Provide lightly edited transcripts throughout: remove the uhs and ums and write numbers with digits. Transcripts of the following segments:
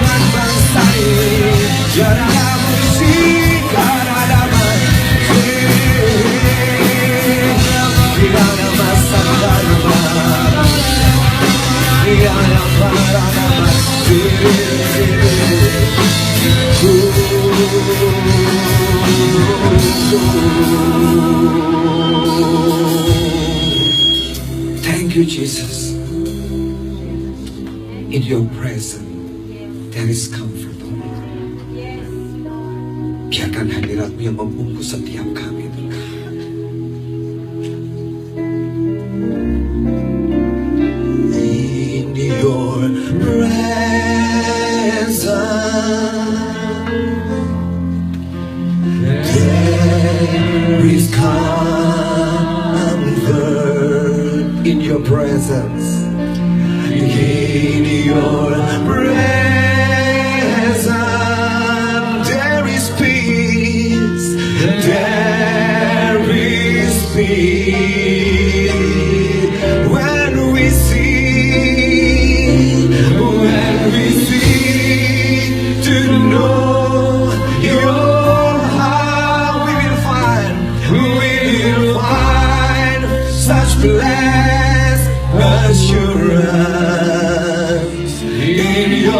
dengan bangsa ini. Tiada musik, tiada tiada masalah, tiada parana. Thank you, Jesus. In your presence, there is comfort. Biarkan hadirat-Mu yang membungkus setiap kami, Tuhan. In your presence, there is comfort. In your presence, in your presence, there is peace. There is peace. When we sing to know your heart, we will find such blessed assurance in your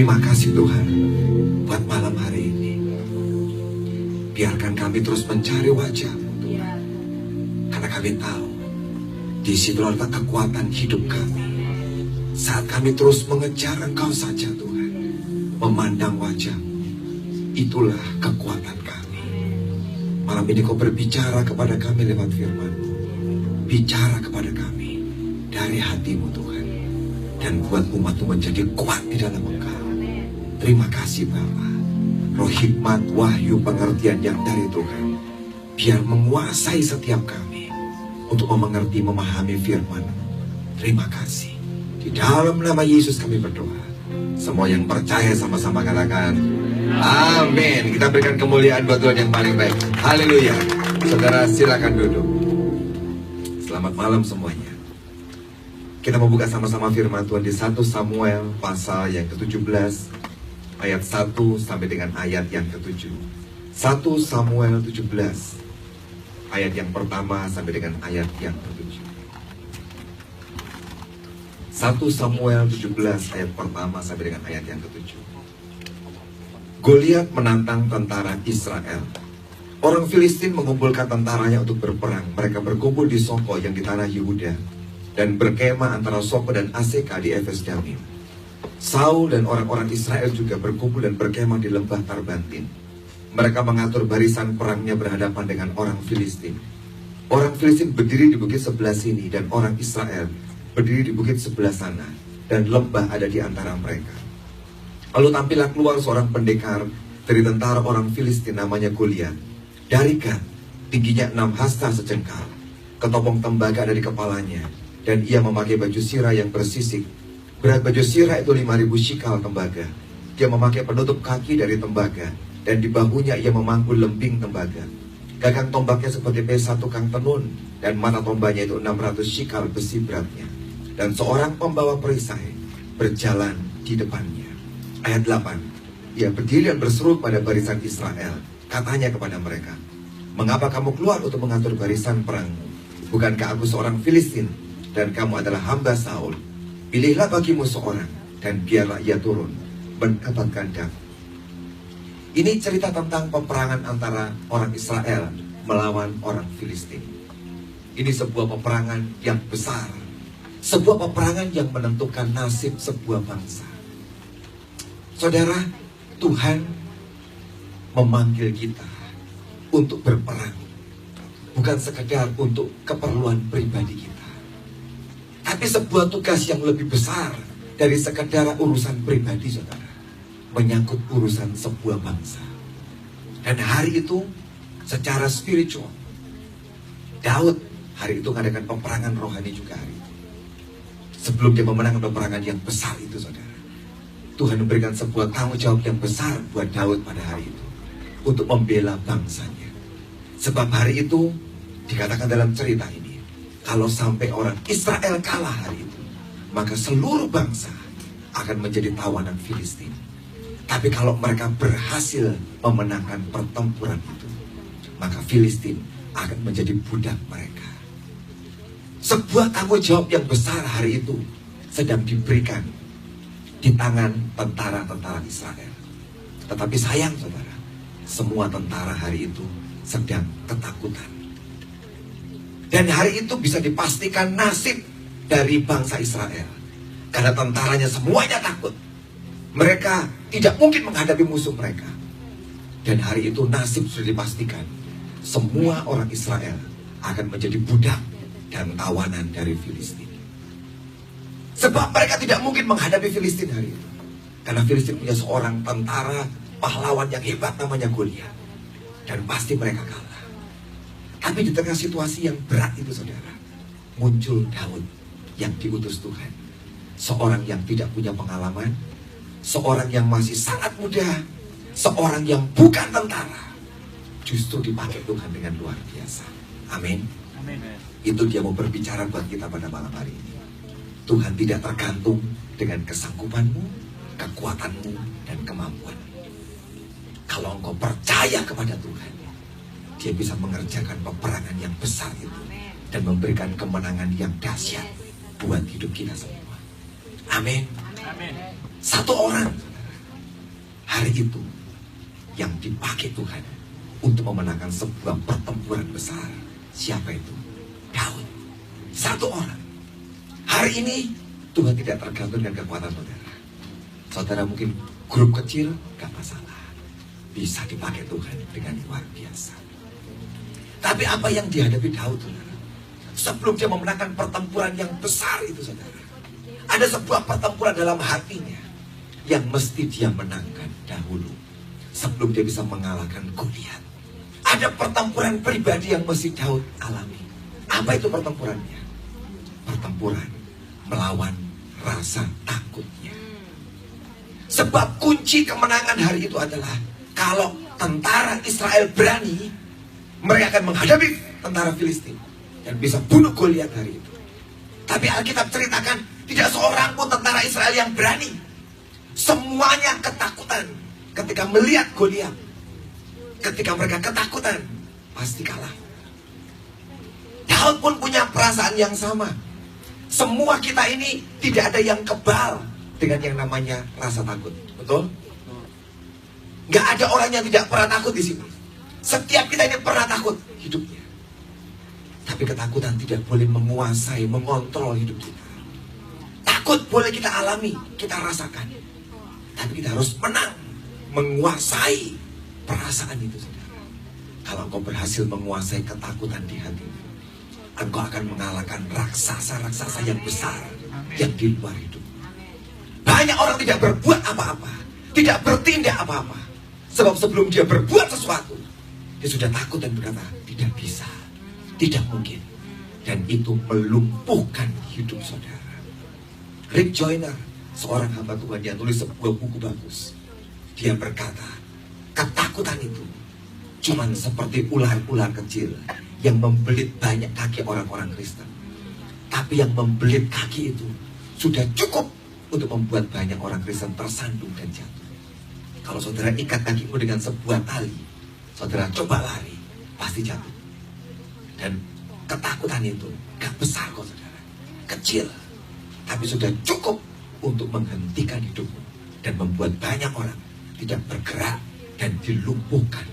Terima kasih Tuhan buat malam hari ini. Biarkan kami terus mencari wajah-Mu Tuhan. Karena kami tahu di situ letak kekuatan hidup kami. Saat kami terus mengejar Engkau saja Tuhan, memandang wajah-Mu, itulah kekuatan kami. Malam ini Kau berbicara kepada kami lewat firman-Mu. Bicara kepada kami dari hati-Mu Tuhan. Dan buat umat-Mu menjadi kuat di dalam Engkau. Terima kasih Bapa. Roh hikmat, wahyu, pengertian yang dari Tuhan biar menguasai setiap kami untuk mengerti, memahami firman. Terima kasih. Di dalam nama Yesus kami berdoa. Semua yang percaya sama-sama katakan amin. Kita berikan kemuliaan buat Tuhan yang paling baik. Haleluya. Saudara silakan duduk. Selamat malam semuanya. Kita membuka sama-sama firman Tuhan di 1 Samuel pasal yang ke-17 ayat 1 sampai dengan ayat yang ke-7. 1 Samuel 17 ayat yang pertama sampai dengan ayat yang ke-7. 1 Samuel 17 ayat pertama sampai dengan ayat yang ke-7. Goliat menantang tentara Israel. Orang Filistin mengumpulkan tentaranya untuk berperang. Mereka berkumpul di Soko yang di tanah Yehuda dan berkemah antara Soko dan Aseka di Efes Damim. Saul dan orang-orang Israel juga berkumpul dan berkemah di lembah Tarbantin. Mereka mengatur barisan perangnya berhadapan dengan orang Filistin. Orang Filistin berdiri di bukit sebelah sini dan orang Israel berdiri di bukit sebelah sana, dan lembah ada di antara mereka. Lalu tampillah keluar seorang pendekar dari tentara orang Filistin namanya Goliat. Dari Gat, tingginya 6 hasta sejengkal, ketopong tembaga ada di kepalanya, dan ia memakai baju sirah yang bersisik. Berat baju sirah itu 5.000 shikal tembaga. Dia memakai penutup kaki dari tembaga, dan di bahunya ia memangku lembing tembaga. Gagang tombaknya seperti pesa tukang tenun, dan mata tombaknya itu 600 shikal besi beratnya. Dan seorang pembawa perisai berjalan di depannya. Ayat 8. Ia berdiri dan berseru pada barisan Israel. Katanya kepada mereka, mengapa kamu keluar untuk mengatur barisan perangmu? Bukankah aku seorang Filistin dan kamu adalah hamba Saul? Pilihlah bagimu seorang dan biarlah ia turun mendapatkan Daud. Ini cerita tentang peperangan antara orang Israel melawan orang Filistin. Ini sebuah peperangan yang besar. Sebuah peperangan yang menentukan nasib sebuah bangsa. Saudara, Tuhan memanggil kita untuk berperang. Bukan sekedar untuk keperluan pribadi kita. Tapi sebuah tugas yang lebih besar dari sekedar urusan pribadi saudara. Menyangkut urusan sebuah bangsa. Dan hari itu secara spiritual, Daud hari itu mengadakan peperangan rohani juga hari itu. Sebelum dia memenangkan peperangan yang besar itu saudara, Tuhan memberikan sebuah tanggung jawab yang besar buat Daud pada hari itu, untuk membela bangsanya. Sebab hari itu dikatakan dalam cerita ini, kalau sampai orang Israel kalah hari itu, maka seluruh bangsa akan menjadi tawanan Filistin. Tapi kalau mereka berhasil memenangkan pertempuran itu, maka Filistin akan menjadi budak mereka. Sebuah tanggung jawab yang besar hari itu sedang diberikan di tangan tentara-tentara Israel. Tetapi sayang saudara, semua tentara hari itu sedang ketakutan. Dan hari itu bisa dipastikan nasib dari bangsa Israel. Karena tentaranya semuanya takut. Mereka tidak mungkin menghadapi musuh mereka. Dan hari itu nasib sudah dipastikan. Semua orang Israel akan menjadi budak dan tawanan dari Filistin. Sebab mereka tidak mungkin menghadapi Filistin hari itu. Karena Filistin punya seorang tentara pahlawan yang hebat namanya Goliat. Dan pasti mereka kalah. Tapi di tengah situasi yang berat itu saudara, muncul Daud yang diutus Tuhan. Seorang yang tidak punya pengalaman, seorang yang masih sangat muda, seorang yang bukan tentara, justru dipakai Tuhan dengan luar biasa. Amin. Itu dia mau berbicara buat kita pada malam hari ini. Tuhan tidak tergantung dengan kesanggupanmu, kekuatanmu, dan kemampuanmu. Kalau engkau percaya kepada Tuhan, Dia bisa mengerjakan peperangan yang besar itu dan memberikan kemenangan yang dahsyat buat hidup kita semua. Amin. Satu orang Hari itu yang dipakai Tuhan untuk memenangkan sebuah pertempuran besar. Siapa itu? Daud. Satu orang. Hari ini Tuhan tidak tergantung dengan kekuatan saudara. Saudara mungkin grup kecil, gak masalah. Bisa dipakai Tuhan dengan luar biasa. Tapi apa yang dihadapi Daud, saudara? Sebelum dia memenangkan pertempuran yang besar itu, saudara, ada sebuah pertempuran dalam hatinya yang mesti dia menangkan dahulu sebelum dia bisa mengalahkan Goliat. Ada pertempuran pribadi yang mesti Daud alami. Apa itu pertempurannya? Pertempuran melawan rasa takutnya. Sebab kunci kemenangan hari itu adalah kalau tentara Israel berani, mereka akan menghadapi tentara Filistin dan bisa bunuh Goliat hari itu. Tapi Alkitab ceritakan tidak seorang pun tentara Israel yang berani. Semuanya ketakutan ketika melihat Goliat. Ketika mereka ketakutan, pasti kalah. Daud pun punya perasaan yang sama. Semua kita ini tidak ada yang kebal dengan yang namanya rasa takut. Betul? Gak ada orang yang tidak pernah takut di sini. Setiap kita ini pernah takut hidupnya. Tapi ketakutan tidak boleh menguasai, mengontrol hidup kita. Takut boleh kita alami, kita rasakan. Tapi kita harus menang, menguasai perasaan itu, saudara. Kalau engkau berhasil menguasai ketakutan di hati, engkau akan mengalahkan raksasa-raksasa yang besar yang di luar hidup. Banyak orang tidak berbuat apa-apa, tidak bertindak apa-apa. Sebab sebelum dia berbuat sesuatu, dia sudah takut dan berkata, tidak bisa, tidak mungkin. Dan itu melumpuhkan hidup saudara. Rick Joyner, seorang hamba Tuhan yang tulis sebuah buku bagus. Dia berkata, ketakutan itu cuman seperti ular-ular kecil yang membelit banyak kaki orang-orang Kristen. Tapi yang membelit kaki itu sudah cukup untuk membuat banyak orang Kristen tersandung dan jatuh. Kalau saudara ikat kakimu dengan sebuah tali, saudara coba lari, pasti jatuh. Dan ketakutan itu gak besar kok saudara, kecil, tapi sudah cukup untuk menghentikan hidupmu dan membuat banyak orang tidak bergerak dan dilumpuhkan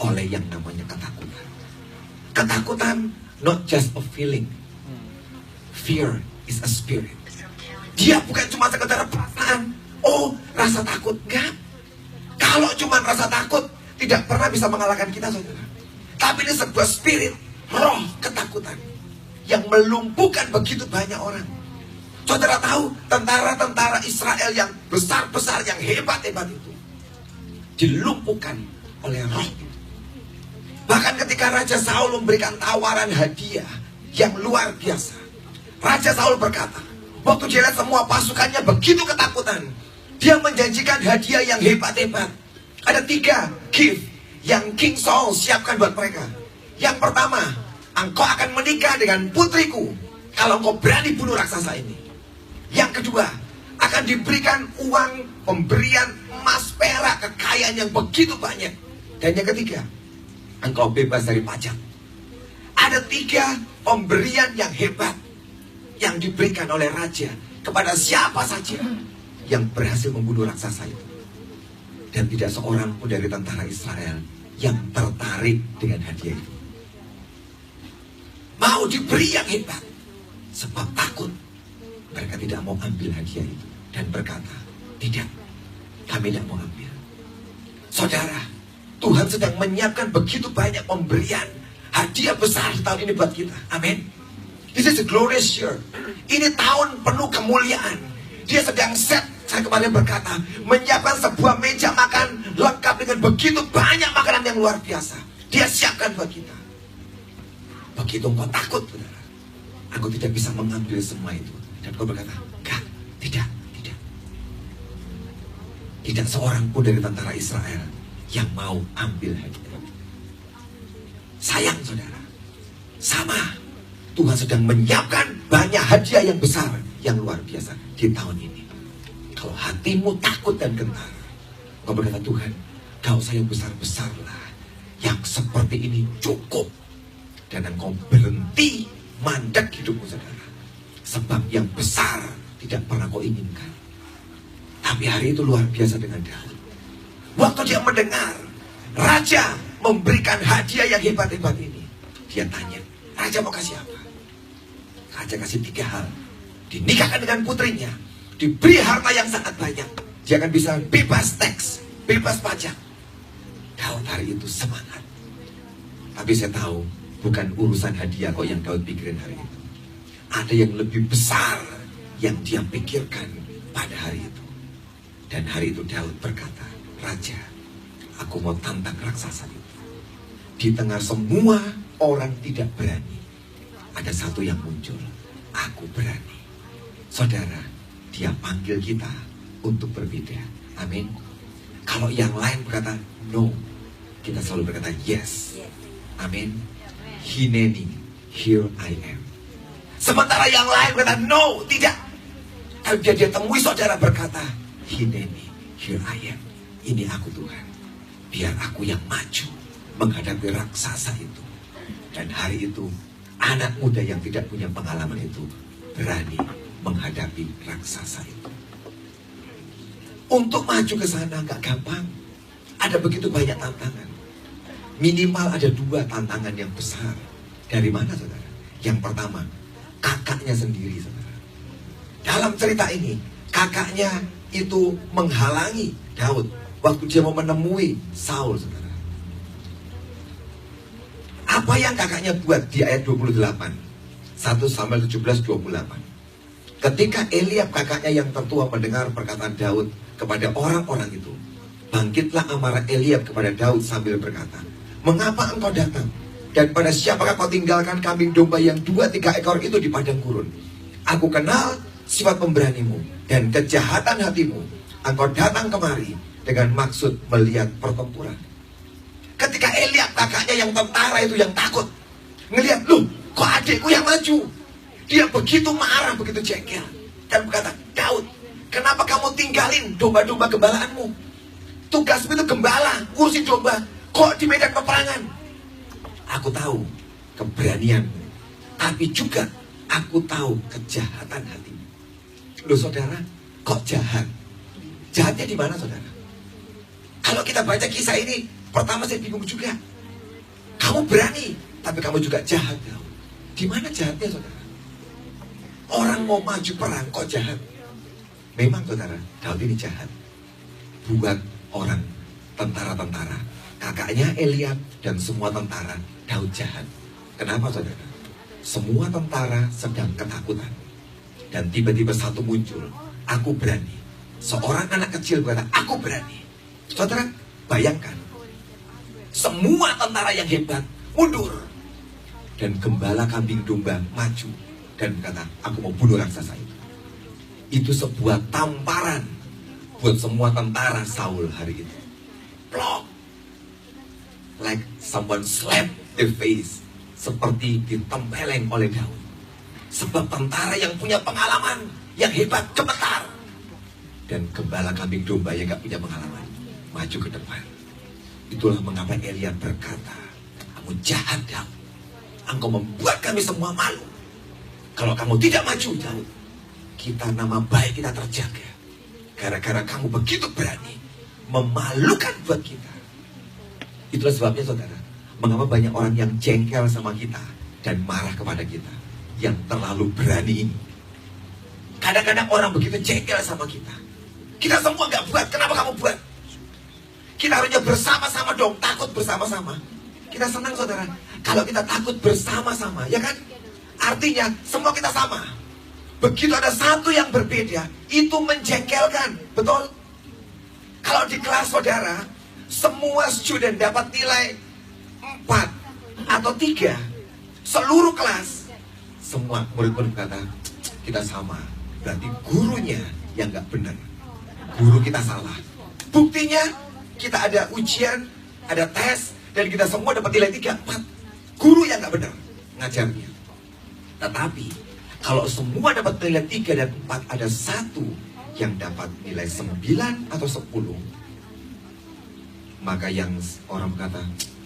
oleh yang namanya ketakutan. Ketakutan not just a feeling. Fear is a spirit. Dia bukan cuma sekedar perasaan. Oh, rasa takut. Enggak. Kalau cuma rasa takut, tidak pernah bisa mengalahkan kita, saudara. Tapi ini sebuah spirit, roh ketakutan yang melumpuhkan begitu banyak orang. Saudara tahu, tentara-tentara Israel yang besar-besar, yang hebat-hebat itu dilumpuhkan oleh roh itu. Bahkan ketika Raja Saul memberikan tawaran hadiah yang luar biasa, Raja Saul berkata, waktu dia lihat semua pasukannya begitu ketakutan, dia menjanjikan hadiah yang hebat-hebat. Ada 3 gift yang King Saul siapkan buat mereka. Yang pertama, engkau akan menikah dengan putriku kalau engkau berani bunuh raksasa ini. Yang kedua, akan diberikan uang pemberian emas, perak, kekayaan yang begitu banyak. Dan yang ketiga, engkau bebas dari pajak. Ada 3 pemberian yang hebat yang diberikan oleh raja kepada siapa saja yang berhasil membunuh raksasa itu. Dan tidak seorang pun dari tentara Israel yang tertarik dengan hadiah itu. Mau diberi yang hebat, sebab takut. Mereka tidak mau ambil hadiah itu dan berkata, tidak, kami tidak mau ambil. Saudara, Tuhan sedang menyiapkan begitu banyak pemberian, hadiah besar di tahun ini buat kita. Amin. This is a glorious year. Ini tahun penuh kemuliaan. Dia sedang set, saya kemarin berkata, menyiapkan sebuah meja makan lengkap dengan begitu banyak makanan yang luar biasa. Dia siapkan buat kita. Begitu engkau takut, saudara, aku tidak bisa mengambil semua itu. Dan kau berkata, enggak, tidak. Tidak seorang pun dari tentara Israel yang mau ambil hadiah. Sayang saudara, sama, Tuhan sedang menyiapkan banyak hadiah yang besar, yang luar biasa di tahun ini. Kalau hatimu takut dan gentar, kau berkata, Tuhan, kau saya besar-besarlah, yang seperti ini cukup. Dan engkau berhenti mandek hidupmu, saudara. Sebab yang besar tidak pernah kau inginkan. Tapi hari itu luar biasa dengan Daud. dia mendengar raja memberikan hadiah yang hebat-hebat ini, dia tanya, raja mau kasih apa? Raja kasih 3 hal. Dinikahkan dengan putrinya, diberi harta yang sangat banyak, dia akan bisa bebas teks, bebas pajak. Daud hari itu semangat. Tapi saya tahu bukan urusan hadiah kok yang Daud pikirin hari itu. Ada yang lebih besar yang dia pikirkan pada hari itu. Dan hari itu Daud berkata, raja, aku mau tantang raksasa itu. Di tengah semua orang tidak berani, ada satu yang muncul, aku berani. Saudara, dia panggil kita untuk berbeda. Amin. Kalau yang lain berkata no, kita selalu berkata yes. Amin. Hineni, here I am. Sementara yang lain berkata no, tidak. Kalau dia temui saudara berkata, Hineni, here I am. Ini aku Tuhan. Biar aku yang maju menghadapi raksasa itu. Dan hari itu anak muda yang tidak punya pengalaman itu berani menghadapi raksasa itu. Untuk maju ke sana gak gampang. Ada begitu banyak tantangan. Minimal ada 2 tantangan yang besar. Dari mana saudara? Yang pertama, kakaknya sendiri saudara. Dalam cerita ini, kakaknya itu menghalangi Daud waktu dia mau menemui Saul saudara. Apa yang kakaknya buat di ayat 28? 1 Samuel 17:28. Ketika Eliab kakaknya yang tertua mendengar perkataan Daud kepada orang-orang itu, bangkitlah amarah Eliab kepada Daud sambil berkata, mengapa engkau datang? Dan pada siapakah kau tinggalkan kambing domba yang 2-3 ekor itu di padang gurun? Aku kenal sifat pemberanimu dan kejahatan hatimu. Engkau datang kemari dengan maksud melihat pertempuran. Ketika Eliab kakaknya yang tentara itu yang takut, ngelihat, loh kok adikku yang maju? Dia begitu marah, begitu jengkel. Dan berkata, Daud, kenapa kamu tinggalin domba-domba gembalaanmu? Tugasmu itu gembala, ngurusin domba. Kok di medan peperangan? Aku tahu keberanianmu, tapi juga aku tahu kejahatan hatimu. Loh saudara, kok jahat? Jahatnya di mana saudara? Kalau kita baca kisah ini, pertama saya bingung juga. Kamu berani, tapi kamu juga jahat Daud. Di mana jahatnya saudara? Orang mau maju perang kok jahat? Memang saudara, Daud ini jahat. Buat orang tentara-tentara, kakaknya Eliab dan semua tentara, Daud jahat. Kenapa saudara? Semua tentara sedang ketakutan. Dan tiba-tiba satu muncul, aku berani. Seorang anak kecil berkata, aku berani. Saudara, bayangkan. Semua tentara yang hebat mundur. Dan gembala kambing domba maju dan berkata, aku mau bunuh raksasa itu. Itu sebuah tamparan buat semua tentara Saul hari itu. Plok. Like someone slapped the face. Seperti ditempeleng oleh Daud. Sebab tentara yang punya pengalaman, yang hebat, gemetar. Dan gembala kambing domba yang gak punya pengalaman maju ke depan. Itulah mengapa Eliab berkata, kamu jahat Daud. Engkau membuat kami semua malu. Kalau kamu tidak maju Daud, kita nama baik kita terjaga. Gara-gara kamu begitu berani memalukan buat kita. Itulah sebabnya saudara, mengapa banyak orang yang jengkel sama kita dan marah kepada kita, yang terlalu berani ini. Kadang-kadang orang begitu jengkel sama kita. Kita semua gak buat, kenapa kamu buat? Kita harusnya bersama-sama dong, takut bersama-sama. Kita senang saudara, kalau kita takut bersama-sama, ya kan? Artinya semua kita sama. Begitu ada satu yang berbeda, itu menjengkelkan, betul? Kalau di kelas saudara, semua student dapat nilai 4 atau 3, seluruh kelas, semua murid-murid kata, kita sama. Berarti gurunya yang gak benar. Guru kita salah. Buktinya, kita ada ujian, ada tes, dan kita semua dapat nilai 3, 4. Guru yang gak benar ngajarnya. Tetapi kalau semua dapat nilai 3 dan 4, ada satu yang dapat nilai 9 atau 10, maka yang orang berkata,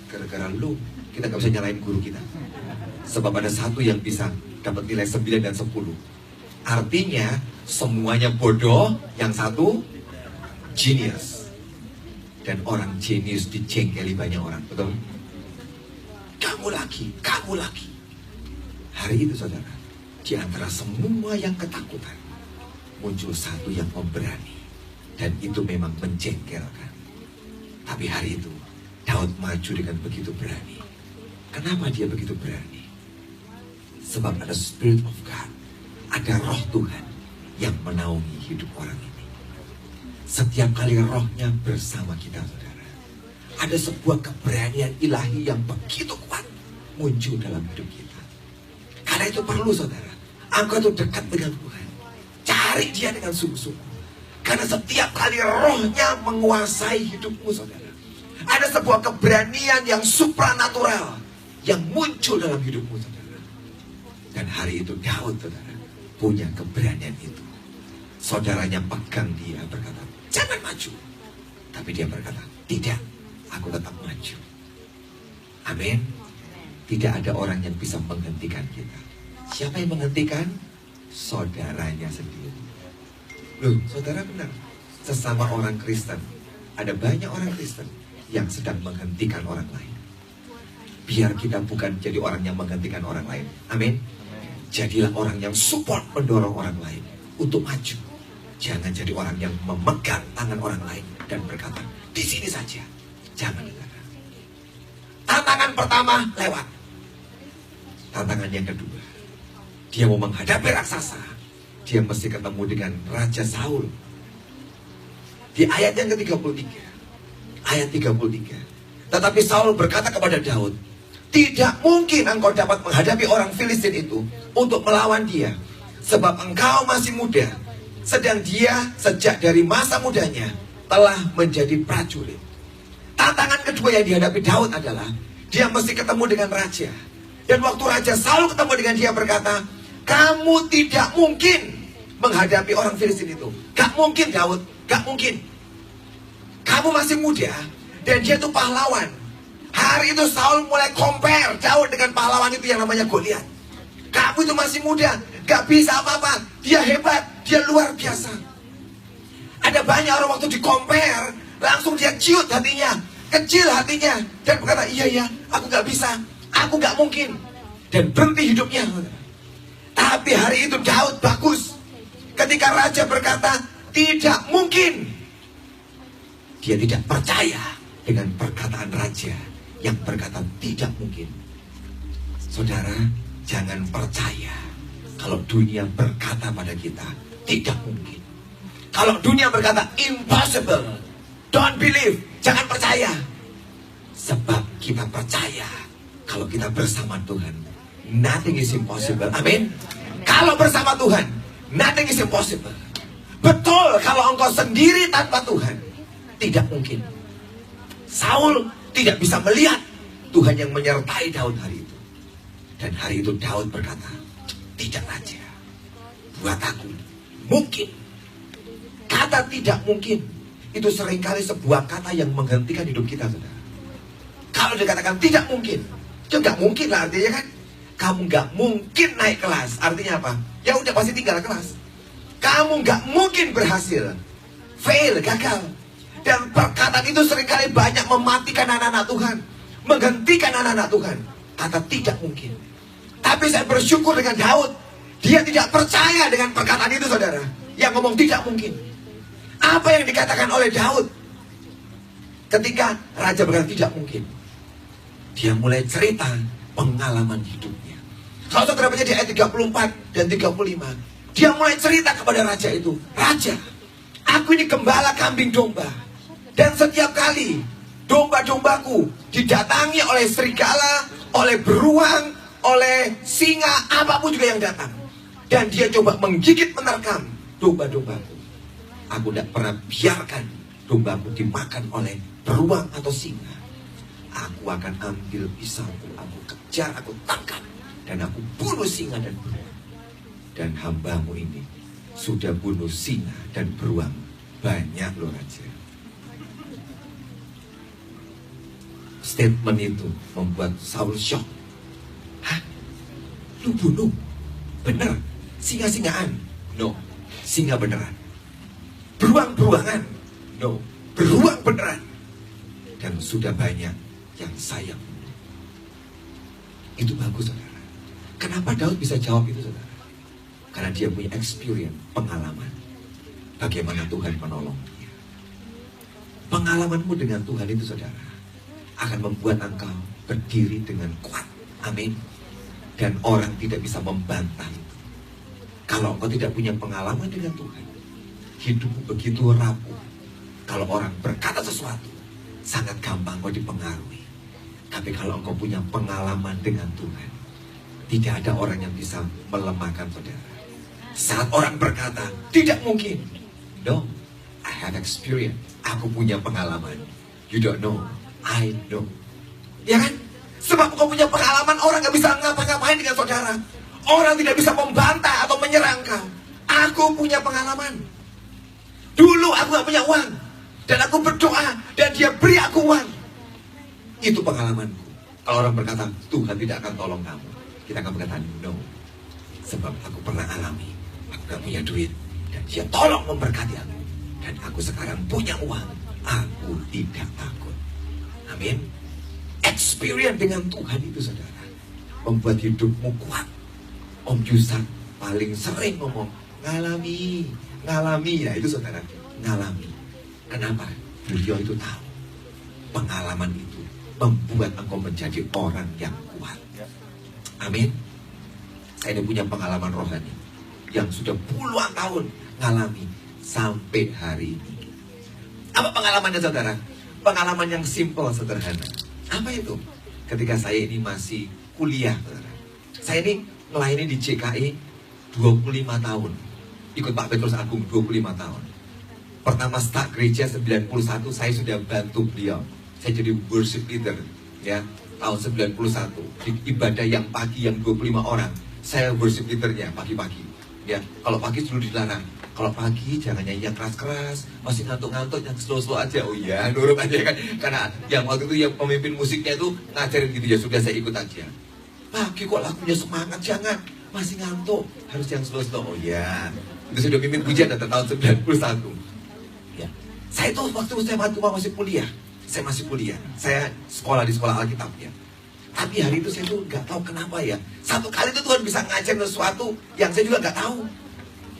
gara-gara lu kita gak bisa nyalain guru kita. Sebab ada satu yang bisa dapat nilai 9 dan 10. Artinya semuanya bodoh, yang satu genius. Dan orang jenius dicengkeli banyak orang, betul? Kamu lagi, kamu lagi. Hari itu saudara, di antara semua yang ketakutan, muncul satu yang memberani. Dan itu memang menjengkelkan. Tapi hari itu, Daud maju dengan begitu berani. Kenapa dia begitu berani? Sebab ada Spirit of God, ada roh Tuhan yang menaungi hidup orang ini. Setiap kali rohnya bersama kita, saudara, ada sebuah keberanian ilahi yang begitu kuat muncul dalam hidup kita. Karena itu perlu, saudara, engkau itu dekat dengan Tuhan. Cari dia dengan sungguh-sungguh. Karena setiap kali rohnya menguasai hidupmu, saudara, ada sebuah keberanian yang supranatural yang muncul dalam hidupmu, saudara. Dan hari itu Daud, saudara, punya keberanian itu. Saudaranya pegang dia, berkata, jangan maju. Tapi dia berkata, tidak, aku tetap maju. Amin. Tidak ada orang yang bisa menghentikan kita. Siapa yang menghentikan? Saudaranya sendiri. Loh, saudara benar. Sesama orang Kristen, ada banyak orang Kristen yang sedang menghentikan orang lain. Biar kita bukan jadi orang yang menghentikan orang lain. Amin. Jadilah orang yang support, mendorong orang lain untuk maju. Jangan jadi orang yang memegang tangan orang lain dan berkata, di sini saja. Jangan, saudara. Tantangan pertama lewat. Tantangan yang kedua, dia mau menghadapi raksasa. Dia mesti ketemu dengan Raja Saul. Di ayat yang ke-33. Ayat 33. Tetapi Saul berkata kepada Daud, tidak mungkin engkau dapat menghadapi orang Filistin itu untuk melawan dia. Sebab engkau masih muda. Sedang dia sejak dari masa mudanya telah menjadi prajurit. Tantangan kedua yang dihadapi Daud adalah dia mesti ketemu dengan raja. Dan waktu Raja Saul ketemu dengan dia berkata, kamu tidak mungkin menghadapi orang Filistin itu. Gak mungkin, Daud, gak mungkin. Kamu masih muda dan dia itu pahlawan. Hari itu Saul mulai compare Daud dengan pahlawan itu yang namanya Goliat. Kamu itu masih muda, gak bisa apa-apa. Dia hebat, dia luar biasa. Ada banyak orang waktu di compare, langsung dia ciut hatinya, kecil hatinya, dan berkata, iya, aku gak bisa, aku gak mungkin. Dan berhenti hidupnya. Tapi hari itu Daud bagus. Ketika raja berkata, tidak mungkin. Dia tidak percaya dengan perkataan raja yang berkata tidak mungkin. Saudara, jangan percaya kalau dunia berkata pada kita tidak mungkin. Kalau dunia berkata impossible, don't believe, jangan percaya. Sebab kita percaya kalau kita bersama Tuhan, nothing is impossible. Amin. Kalau bersama Tuhan, nothing is impossible. Betul, kalau engkau sendiri tanpa Tuhan, tidak mungkin. Saul tidak bisa melihat Tuhan yang menyertai Daud hari itu. Dan hari itu Daud berkata, tidak raja, buat aku mungkin. Kata tidak mungkin itu seringkali sebuah kata yang menghentikan hidup kita, saudara. Kalau dikatakan tidak mungkin, itu nggak mungkin lah artinya kan. Kamu nggak mungkin naik kelas, artinya apa? Ya udah pasti tinggal kelas. Kamu nggak mungkin berhasil, fail, gagal. Dan perkataan itu seringkali banyak mematikan anak-anak Tuhan, menghentikan anak-anak Tuhan. Kata tidak mungkin. Tapi saya bersyukur dengan Daud, dia tidak percaya dengan perkataan itu, saudara, yang ngomong tidak mungkin. Apa yang dikatakan oleh Daud ketika raja berkata tidak mungkin? Dia mulai cerita pengalaman hidupnya. Kalau saudara baca di ayat 34 dan 35, dia mulai cerita kepada raja itu, raja, aku ini gembala kambing domba, dan setiap kali domba-dombaku didatangi oleh serigala, oleh beruang, oleh singa, apapun juga yang datang, dan dia coba menggigit menerkam domba-dombaku. Aku tidak pernah biarkan dombaku dimakan oleh beruang atau singa. Aku akan ambil pisauku, aku kejar, aku tangkap, dan aku bunuh singa dan beruang. Dan hambamu ini sudah bunuh singa dan beruang banyak loh raja. Statement itu membuat Saul shock. Hah? Lu bunuh? Bener? Singa-singaan? No. Singa beneran. Beruang-beruangan? No. Beruang beneran. dan sudah banyak yang saya bunuh. Itu bagus, saudara. Kenapa Daud bisa jawab itu, saudara? Karena dia punya experience, pengalaman. Bagaimana Tuhan menolong dia. Pengalamanmu dengan Tuhan itu, saudara, akan membuat engkau berdiri dengan kuat. Amin. Dan orang tidak bisa membantah itu. Kalau engkau tidak punya pengalaman dengan Tuhan, hidupmu begitu rapuh. Kalau orang berkata sesuatu, sangat gampang kau dipengaruhi. Tapi kalau engkau punya pengalaman dengan Tuhan, tidak ada orang yang bisa melemahkan saudara. Saat orang berkata, tidak mungkin. No, I have experience. Aku punya pengalaman. You don't know, I know. Ya kan? Sebab kau punya pengalaman, orang gak bisa ngapa-ngapain dengan saudara. Orang tidak bisa membantah atau menyerang kau. Aku punya pengalaman. Dulu aku gak punya uang, dan aku berdoa, dan dia beri aku uang. Itu pengalamanku. Kalau orang berkata, Tuhan tidak akan tolong kamu, kita akan berkata, no. Sebab aku pernah alami, aku gak punya duit, dan dia tolong memberkati aku. Dan aku sekarang punya uang, aku tidak takut. Amin. Experience dengan Tuhan itu, saudara, membuat hidupmu kuat. Om Yusak paling sering ngomong, ngalami. Ya itu saudara, ngalami. Kenapa? Beliau itu tahu pengalaman itu membuat engkau menjadi orang yang kuat. Amin. Saya ini punya pengalaman rohani yang sudah puluhan tahun ngalami sampai hari ini. Apa pengalamannya, saudara? Pengalaman yang simple, sederhana. Apa itu? Ketika saya ini masih kuliah, saudara. Saya ini melayani di JKI 25 tahun. Ikut Pak Petrus Agung 25 tahun. Pertama start gereja 91, saya sudah bantu beliau. Saya jadi worship leader, ya, tahun 91. Di ibadah yang pagi yang 25 orang, saya worship leadernya pagi-pagi. Ya, kalau pagi dulu dilarang. Kalau pagi jangan nyanyi yang keras-keras, masih ngantuk-ngantuk, yang slow-slow aja. Oh iya, nurut aja kan. Karena yang waktu itu yang pemimpin musiknya itu ngajarin gitu, ya sudah saya ikut aja. Pagi kok lagunya semangat, jangan. Masih ngantuk, harus yang slow-slow. Oh iya. Itu sudah pimpin pujian dari tahun 91. Ya. Saya itu waktu saya masih kuliah. Saya sekolah di sekolah Alkitab, ya. Tapi hari itu saya tuh nggak tahu kenapa, ya. Satu kali itu Tuhan bisa ngajarin sesuatu yang saya juga nggak tahu.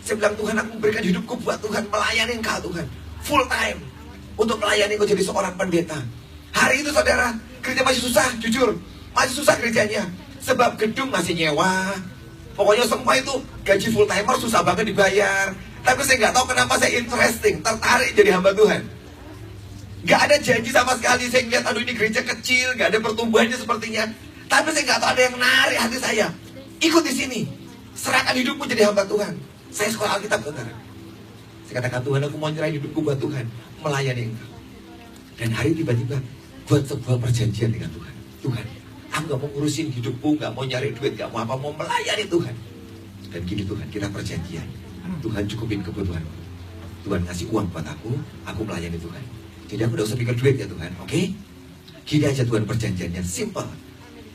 Saya bilang, Tuhan, aku berikan hidupku buat Tuhan, melayani Engkau, Tuhan, full time untuk melayani Engkau jadi seorang pendeta. Hari itu, saudara, kerja masih susah, jujur, masih susah kerjanya. Sebab gedung masih nyewa. Pokoknya semua itu gaji full timer susah banget dibayar. Tapi saya nggak tahu kenapa saya interesting, tertarik jadi hamba Tuhan. Nggak ada janji sama sekali. Saya ngeliat, aduh ini gereja kecil, nggak ada pertumbuhannya sepertinya. Tapi saya nggak tahu ada yang narik hati saya. Ikut di sini, serahkan hidupmu jadi hamba Tuhan. Saya sekolah Alkitab, saudara. Saya katakan, Tuhan, aku mau nyerahin hidupku buat Tuhan, melayani Engkau. Dan hari tiba-tiba buat sebuah perjanjian dengan Tuhan. Tuhan, aku gak mau ngurusin hidupku, gak mau nyari duit, gak mau apa, mau melayani Tuhan. Dan gini Tuhan, kita perjanjian. Tuhan cukupin kebutuhanku. Tuhan ngasih uang buat aku melayani Tuhan. Jadi aku udah usah pikir duit, ya Tuhan, oke? Gini aja Tuhan perjanjiannya, simple.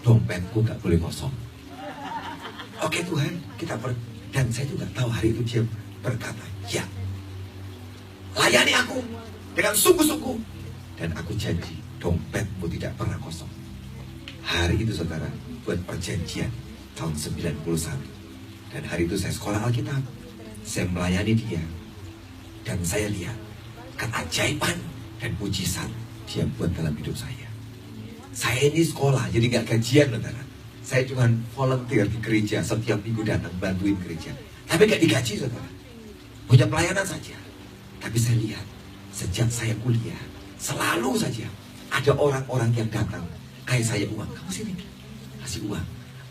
Dompetku gak boleh kosong. Oke Tuhan, dan saya juga tahu hari itu dia berkata, ya, layani aku dengan sungguh-sungguh. Dan aku janji, dompetmu tidak pernah kosong. Hari itu, saudara, buat perjanjian tahun 91. Dan hari itu saya sekolah Alkitab, saya melayani dia. Dan saya lihat keajaiban dan mujizat dia buat dalam hidup saya. Saya ini sekolah, jadi gak gajian, saudara. Saya cuma volunteer di gereja, setiap minggu datang bantuin gereja. Tapi gak digaji, saudara. Punya pelayanan saja. Tapi saya lihat, sejak saya kuliah, selalu saja ada orang-orang yang datang. Kayak saya uang, kamu sini, kasih uang.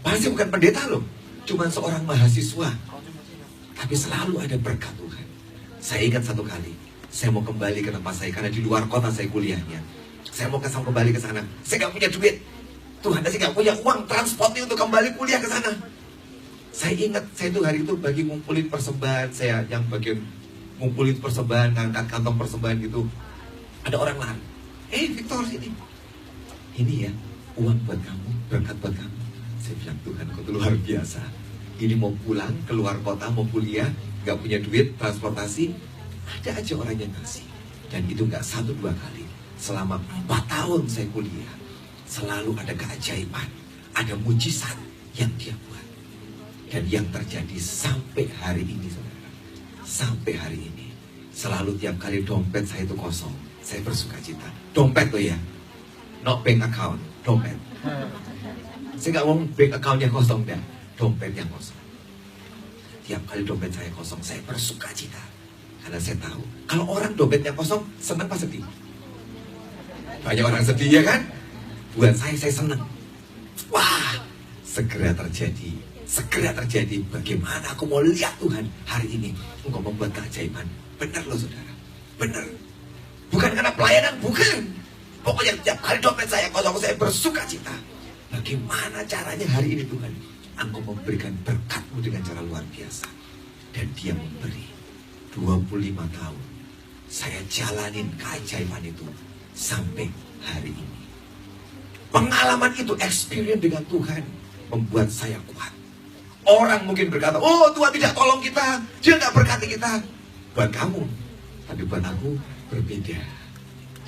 Padahal saya bukan pendeta loh, cuma seorang mahasiswa. Tapi selalu ada berkat Tuhan. Saya ingat satu kali, saya mau kembali ke tempat saya, karena di luar kota saya kuliahnya. Saya mau kembali ke sana, saya gak punya duit. Tuhan, saya gak punya uang transportnya untuk kembali kuliah ke sana. Saya ingat, saya tuh hari itu bagi ngumpulin persembahan. Saya yang bagian ngumpulin persembahan, ngangkat kantong persembahan gitu. Ada orang lari, Victor sini. Ini ya, uang buat kamu, berkat buat kamu. Saya bilang, Tuhan, kau tuh luar biasa. Ini mau pulang, keluar kota, mau kuliah, gak punya duit, transportasi. Ada aja orang yang kasih. Dan itu gak 1-2 kali. selama 4 tahun saya kuliah, selalu ada keajaiban, ada mujizat yang dia buat. Dan yang terjadi sampai hari ini, saudara, sampai hari ini, selalu tiap kali dompet saya itu kosong, saya bersuka cita. Dompet tuh ya, not bank account, dompet. Saya nggak ngomong bank accountnya kosong dah, dompetnya kosong. Tiap kali dompet saya kosong, saya bersuka cita. Karena saya tahu, kalau orang dompetnya kosong, senang apa sedih? Banyak orang sedih ya kan? Buat saya senang. Wah, segera terjadi. Segera terjadi. Bagaimana aku mau lihat Tuhan hari ini Engkau membuat keajaiban. Benar loh saudara, benar. Bukan karena pelayanan, bukan. Pokoknya tiap kali dompet saya kosong, saya bersuka cita. Bagaimana caranya hari ini Tuhan Engkau memberikan berkat-Mu dengan cara luar biasa. Dan Dia memberi. 25 tahun saya jalanin keajaiban itu sampai hari ini. Pengalaman itu, experience dengan Tuhan membuat saya kuat. Orang mungkin berkata, oh Tuhan tidak tolong kita, Dia tidak berkati kita. Buat kamu, tapi buat aku berbeda.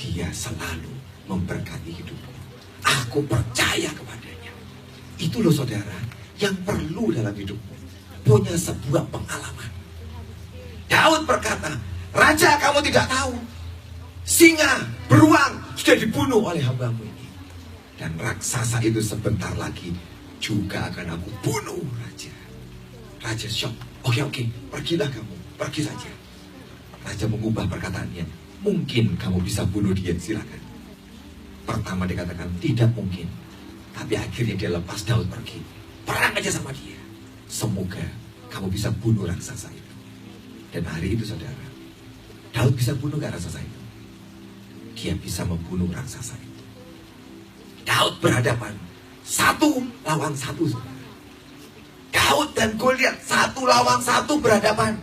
Dia selalu memberkati hidupku. Aku percaya kepadanya. Itu loh saudara, yang perlu dalam hidupmu. Punya sebuah pengalaman. Daud berkata, Raja kamu tidak tahu, singa, beruang sudah dibunuh oleh hamba-Mu ini. Dan raksasa itu sebentar lagi juga akan aku bunuh Raja. Raja shock. Oke, pergilah kamu, pergi saja. Raja mengubah perkataannya. Mungkin kamu bisa bunuh dia, silakan. Pertama dikatakan tidak mungkin, tapi akhirnya dia lepas Daud pergi. Perang aja sama dia. Semoga kamu bisa bunuh raksasa itu. Dan hari itu saudara, Daud bisa bunuh gak raksasa itu? Dia bisa membunuh raksasa itu. Daud berhadapan 1 lawan 1 saudara. Daud dan Goliat 1 lawan 1 berhadapan.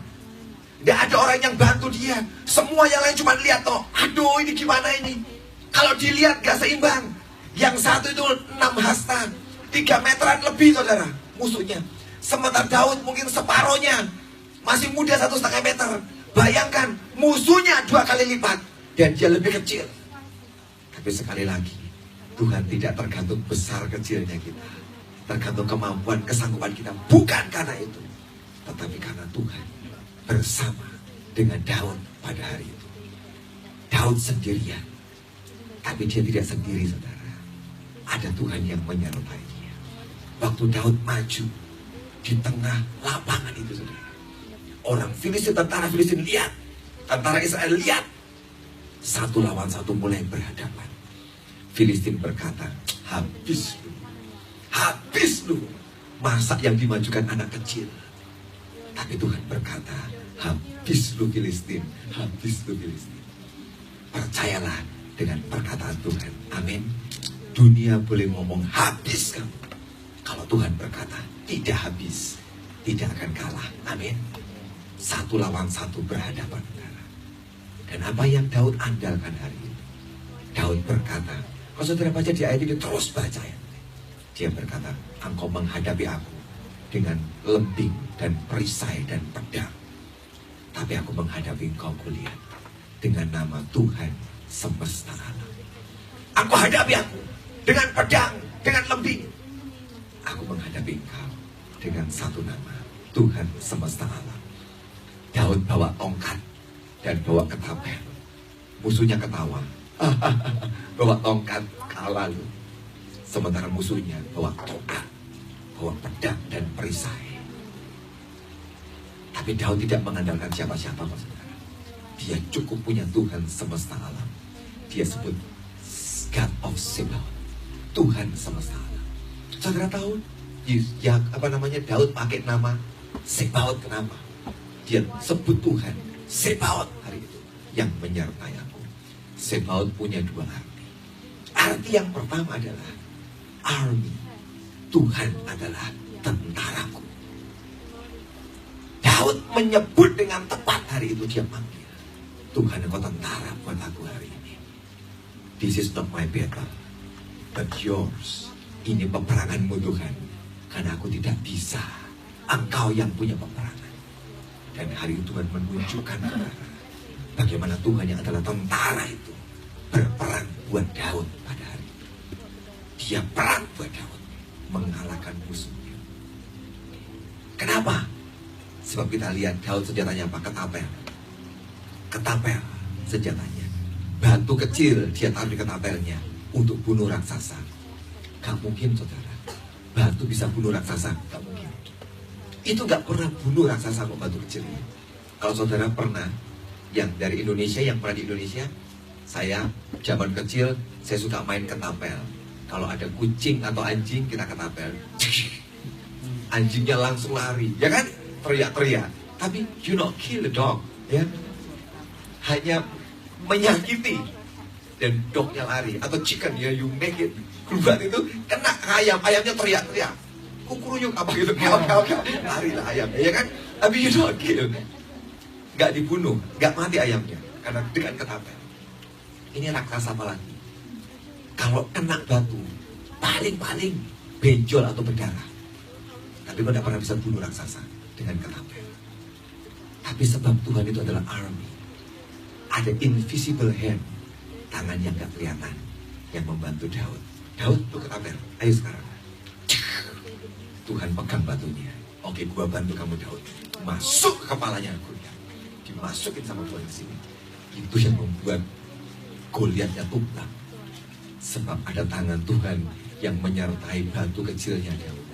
Tidak ada orang yang bantu dia. Semua yang lain cuma lihat toh. Aduh ini gimana ini. Kalau dilihat gak seimbang. Yang satu itu 6 hasta, 3 meteran lebih saudara musuhnya. Sementara Daud mungkin separohnya, masih muda 1,5 meter. Bayangkan musuhnya 2 kali lipat. Dan dia lebih kecil. Tapi sekali lagi, Tuhan tidak tergantung besar kecilnya kita, tergantung kemampuan, kesanggupan kita. Bukan karena itu, tetapi karena Tuhan bersama dengan Daud pada hari itu. Daud sendirian, tapi dia tidak sendiri saudara. Ada Tuhan yang menyertai dia. Waktu Daud maju di tengah lapangan itu saudara, orang Filistin, tentara Filistin lihat, tentara Israel lihat, 1 lawan 1 mulai berhadapan. Filistin berkata, habis lu, masa yang dimajukan anak kecil. Tapi Tuhan berkata, habis lu Filistin, habis lu Filistin. Percayalah dengan perkataan Tuhan, amin. Dunia boleh ngomong habis kamu, kalau Tuhan berkata tidak habis, tidak akan kalah, amin. 1 lawan 1 berhadapan. Dan apa yang Daud andalkan hari ini, Daud berkata, kalau saudara baca di ayat ini, terus baca ya. Dia berkata, engkau menghadapi aku dengan lembing dan perisai dan pedang, tapi aku menghadapi engkau Goliat dengan nama Tuhan semesta alam. Engkau hadapi aku dengan pedang, dengan lembing. Aku menghadapi engkau dengan satu nama, Tuhan semesta alam. Daud bawa tongkat dan bawa ketapel. Musuhnya ketawa. Bawa tongkat kalah lu. Sementara musuhnya bawa tongkat, bawa pedang dan perisai. Tapi Daud tidak mengandalkan siapa-siapa, saudara. Dia cukup punya Tuhan semesta alam. Dia sebut God of Sabaoth, Tuhan semesta alam. Saudara tahu ya Daud pakai nama Sabaoth kenapa? Dia sebut Tuhan Sabaoth hari itu yang menyertai aku. Sabaoth punya 2 arti. Arti yang pertama adalah army. Tuhan adalah tentaraku. Daud menyebut dengan tepat hari itu, dia panggil, Tuhan engkau tentara buat aku hari ini. This is not my battle, but yours. Ini peperanganmu Tuhan, karena aku tidak bisa. Engkau yang punya peperangan. Dan hari itu Tuhan menunjukkan kepada bagaimana Tuhan yang adalah tentara itu berperang kita lihat Daud senjatanya apa? Ketapel. Ketapel senjatanya. Batu kecil dia taruh di ketapelnya untuk bunuh raksasa. Gak mungkin saudara, batu bisa bunuh raksasa. Gak mungkin. Itu gak pernah bunuh raksasa kok batu kecil ini. Kalau saudara pernah, yang dari Indonesia, yang pernah di Indonesia, saya zaman kecil saya suka main ketapel. Kalau ada kucing atau anjing kita ketapel, anjingnya langsung lari, ya kan? Teriak-teriak. Tapi you not kill the dog, ya. Hanya menyakiti dan dognya lari. Atau chicken, ya, you make it. Keluar itu kena ayam, ayamnya teriak-teriak. Kukuruyuk apa gitu, larilah ayamnya, ya kan? Tapi you not kill. Gak dibunuh, gak mati ayamnya karena dengan ketapel. Ini raksasa apa lagi? Kalau kena batu, paling-paling benjol atau berdarah. Tapi kau tidak pernah bisa bunuh raksasa dengan ketapel. Tapi sebab Tuhan itu adalah army. Ada invisible hand, tangan yang gak kelihatan, yang membantu Daud. Daud tuh ketapel, ayo sekarang. Tuhan pegang batunya. Oke, gua bantu kamu Daud. Masuk ke kepalanya Goliat. Dimasukin sama Tuhan di sini. Itu yang membuat Goliatnya tumbang. Sebab ada tangan Tuhan yang menyertai batu kecilnya Daud.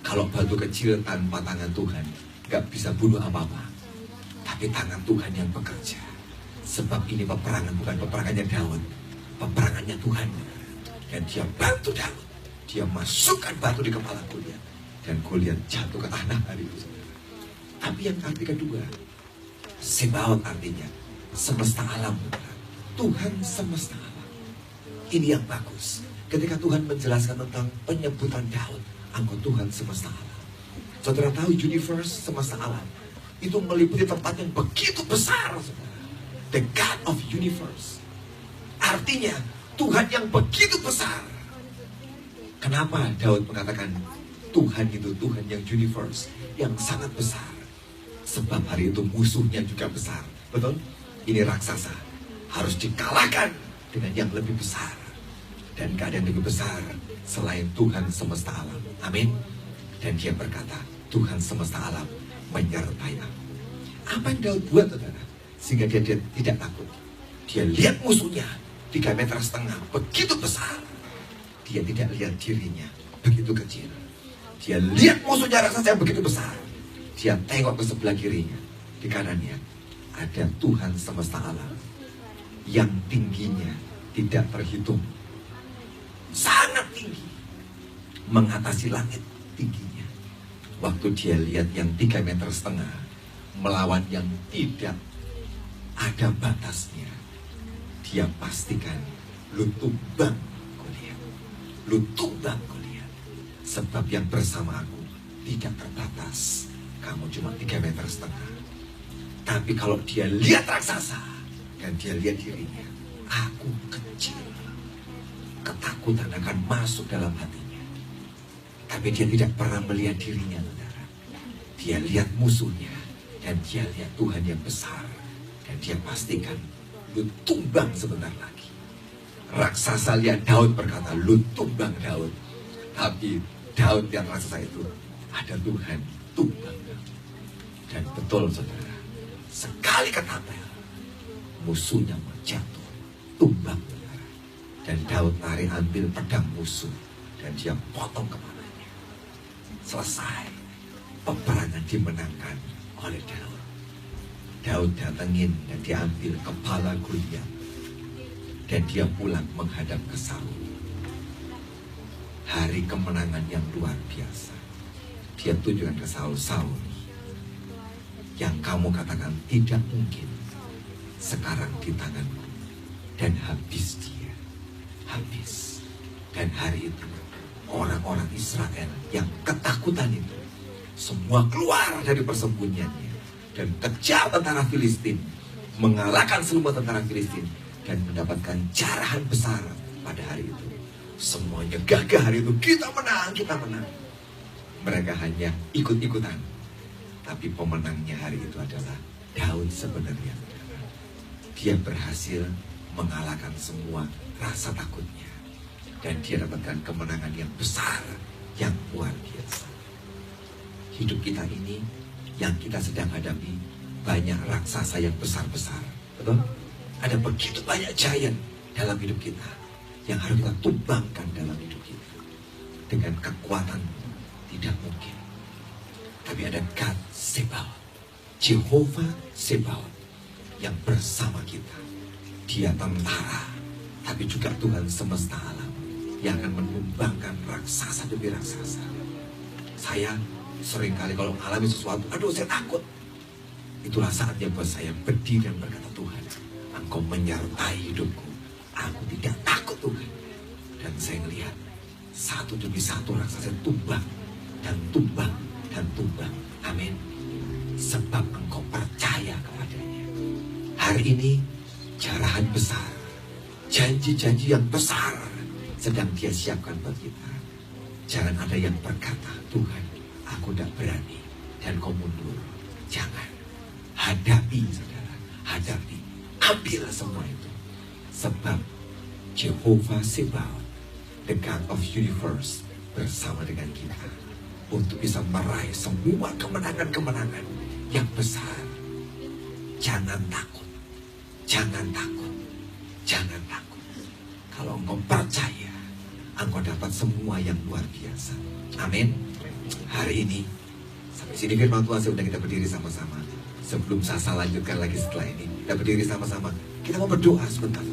Kalau batu kecil tanpa tangan Tuhan gak bisa bunuh apa-apa. Tapi tangan Tuhan yang bekerja. Sebab ini peperangan bukan peperangannya Daud, peperangannya Tuhan. Dan dia bantu Daud. Dia masukkan batu di kepala Goliat. Dan Goliat jatuh ke tanah hari itu. Tapi yang arti kedua, Sebaot artinya semesta alam. Tuhan semesta alam. Ini yang bagus. Ketika Tuhan menjelaskan tentang penyebutan Daud, Engkau Tuhan semesta alam. Saudara tahu universe, semesta alam, itu meliputi tempat yang begitu besar, saudara. The God of universe. Artinya Tuhan yang begitu besar. Kenapa Daud mengatakan Tuhan itu Tuhan yang universe, yang sangat besar? Sebab hari itu musuhnya juga besar. Betul? Ini raksasa harus dikalahkan dengan yang lebih besar. Dan gak ada yang lebih besar selain Tuhan semesta alam. Amin. Dan dia berkata, Tuhan semesta alam menyertai aku. Apa yang Daud buat, saudara? Sehingga dia tidak takut. Dia lihat musuhnya 3,5 meter, begitu besar. Dia tidak lihat dirinya, begitu kecil. Dia lihat musuhnya raksasa yang begitu besar. Dia tengok ke sebelah kirinya, di kanannya ada Tuhan semesta alam yang tingginya tidak terhitung, sangat tinggi, mengatasi langit tingginya. Waktu dia lihat yang 3,5 meter melawan yang tidak ada batasnya, dia pastikan lu tumbang Goliat, lu tumbang Goliat. Sebab yang bersama aku tidak terbatas. Kamu cuma 3,5 meter. Tapi kalau dia lihat raksasa dan dia lihat dirinya, aku kecil. Ketakutan akan masuk dalam hatinya. Tapi dia tidak pernah melihat dirinya, saudara. Dia lihat musuhnya dan dia lihat Tuhan yang besar. Dan dia pastikan, lu tumbang sebentar lagi. Raksasa lihat Daud berkata, lu tumbang Daud. Tapi Daud dan raksasa itu, ada Tuhan tumbang. Dan betul, saudara, sekali ketapel, musuhnya mau jatuh, tumbang, saudara. Dan Daud lari ambil pedang musuh dan dia potong kepalanya. Selesai, peperangan dimenangkan oleh Daud. Daud datengin dan diambil kepala Goliat dan dia pulang menghadap ke Saul. Hari kemenangan yang luar biasa. Dia tunjukkan ke Saul, Saul, yang kamu katakan tidak mungkin sekarang di tanganku. Dan habis dia, habis. Dan hari itu orang-orang Israel yang ketakutan itu semua keluar dari persembunyiannya dan kejar tentara Filistin, mengalahkan semua tentara Filistin dan mendapatkan jarahan besar pada hari itu. Semuanya gagah hari itu, kita menang, kita menang. Mereka hanya ikut-ikutan. Tapi pemenangnya hari itu adalah Daud sebenarnya. Dia berhasil mengalahkan semua rasa takutnya. Dan dia dapatkan kemenangan yang besar, yang luar biasa. Hidup kita ini yang kita sedang hadapi banyak raksasa yang besar-besar. Betul? Ada begitu banyak giant dalam hidup kita yang harus kita tumbangkan dalam hidup kita. Dengan kekuatan tidak mungkin. Tapi ada God Sebaot, Jehovah Sebaot yang bersama kita. Dia tentara, tapi juga Tuhan semesta alam yang akan menumbangkan raksasa demi raksasa. Saya seringkali kalau mengalami sesuatu, aduh saya takut. Itulah saatnya buat saya berdiri dan berkata, Tuhan, Engkau menyertai hidupku. Aku tidak takut, Tuhan. Dan saya melihat satu demi satu raksasa tumbang dan tumbang dan tumbang. Amin. Sebab engkau percaya kepadanya. Hari ini jarahan besar, janji-janji yang besar sedang Dia siapkan buat kita. Jangan ada yang berkata, Tuhan, aku tidak berani, dan kau mundur. Jangan. Hadapi, saudara. Hadapi. Ambil semua itu. Sebab Jehovah Sebaot, the God of universe, bersama dengan kita untuk bisa meraih semua kemenangan-kemenangan yang besar. Jangan takut. Jangan takut. Jangan takut. Kalau engkau percaya, engkau dapat semua yang luar biasa. Amin. Hari ini sampai sini firman Tuhan, sudah kita berdiri sama-sama. Sebelum saya lanjutkan lagi setelah ini, kita berdiri sama-sama. Kita mau berdoa sebentar.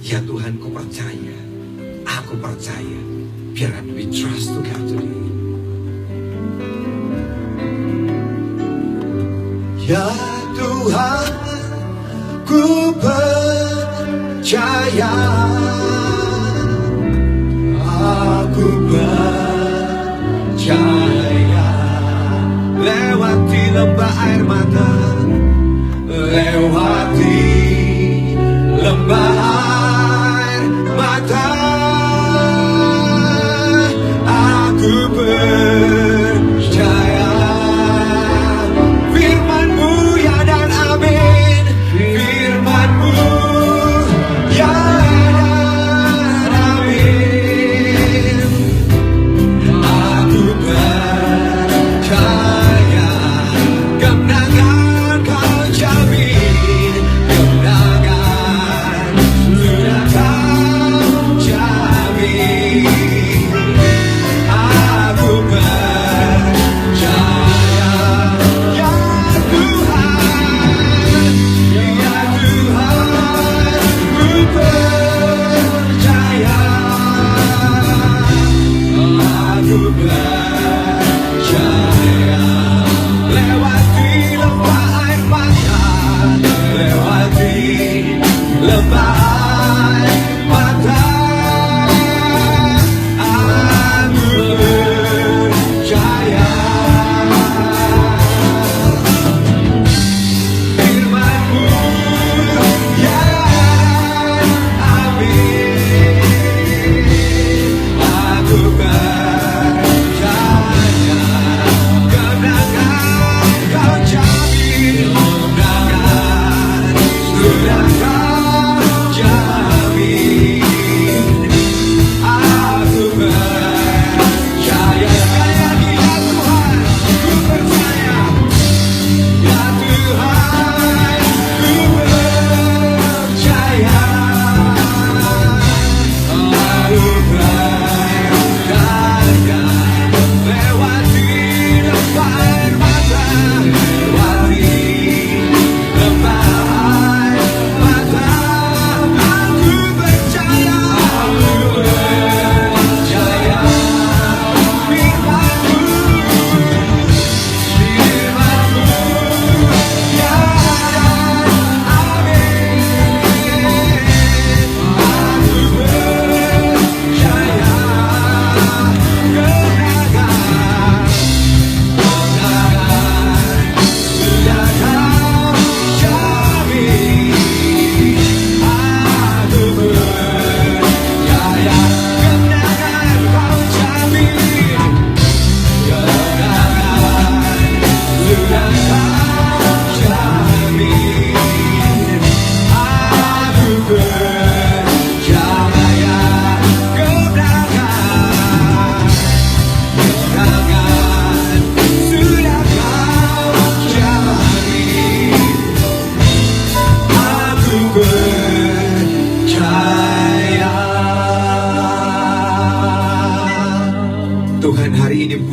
Ya Tuhan, kau percaya, aku percaya. Biar we trust to God today. Ya Tuhan, ku percaya. Aku percaya. Lewati lembah air mata, lewati lembah air mata, aku percaya. Firman-Mu ya dan amin. Firman-Mu ya dan amin. Aku percaya kemenangan Kau jamin, kemenangan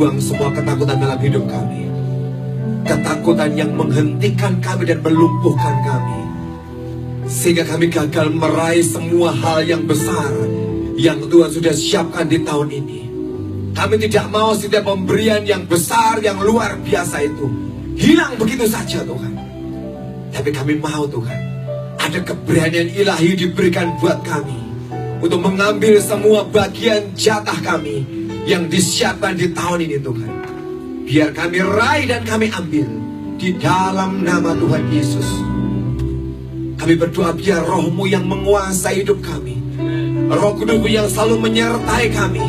buang semua ketakutan dalam hidup kami. Ketakutan yang menghentikan kami dan melumpuhkan kami, sehingga kami gagal meraih semua hal yang besar yang Tuhan sudah siapkan di tahun ini. Kami tidak mau setiap pemberian yang besar, yang luar biasa itu hilang begitu saja Tuhan. Tapi kami mau Tuhan, ada keberanian ilahi diberikan buat kami untuk mengambil semua bagian jatah kami yang disiapkan di tahun ini Tuhan. Biar kami raih dan kami ambil di dalam nama Tuhan Yesus. Kami berdoa biar Roh-Mu yang menguasai hidup kami, Roh Kudus yang selalu menyertai kami,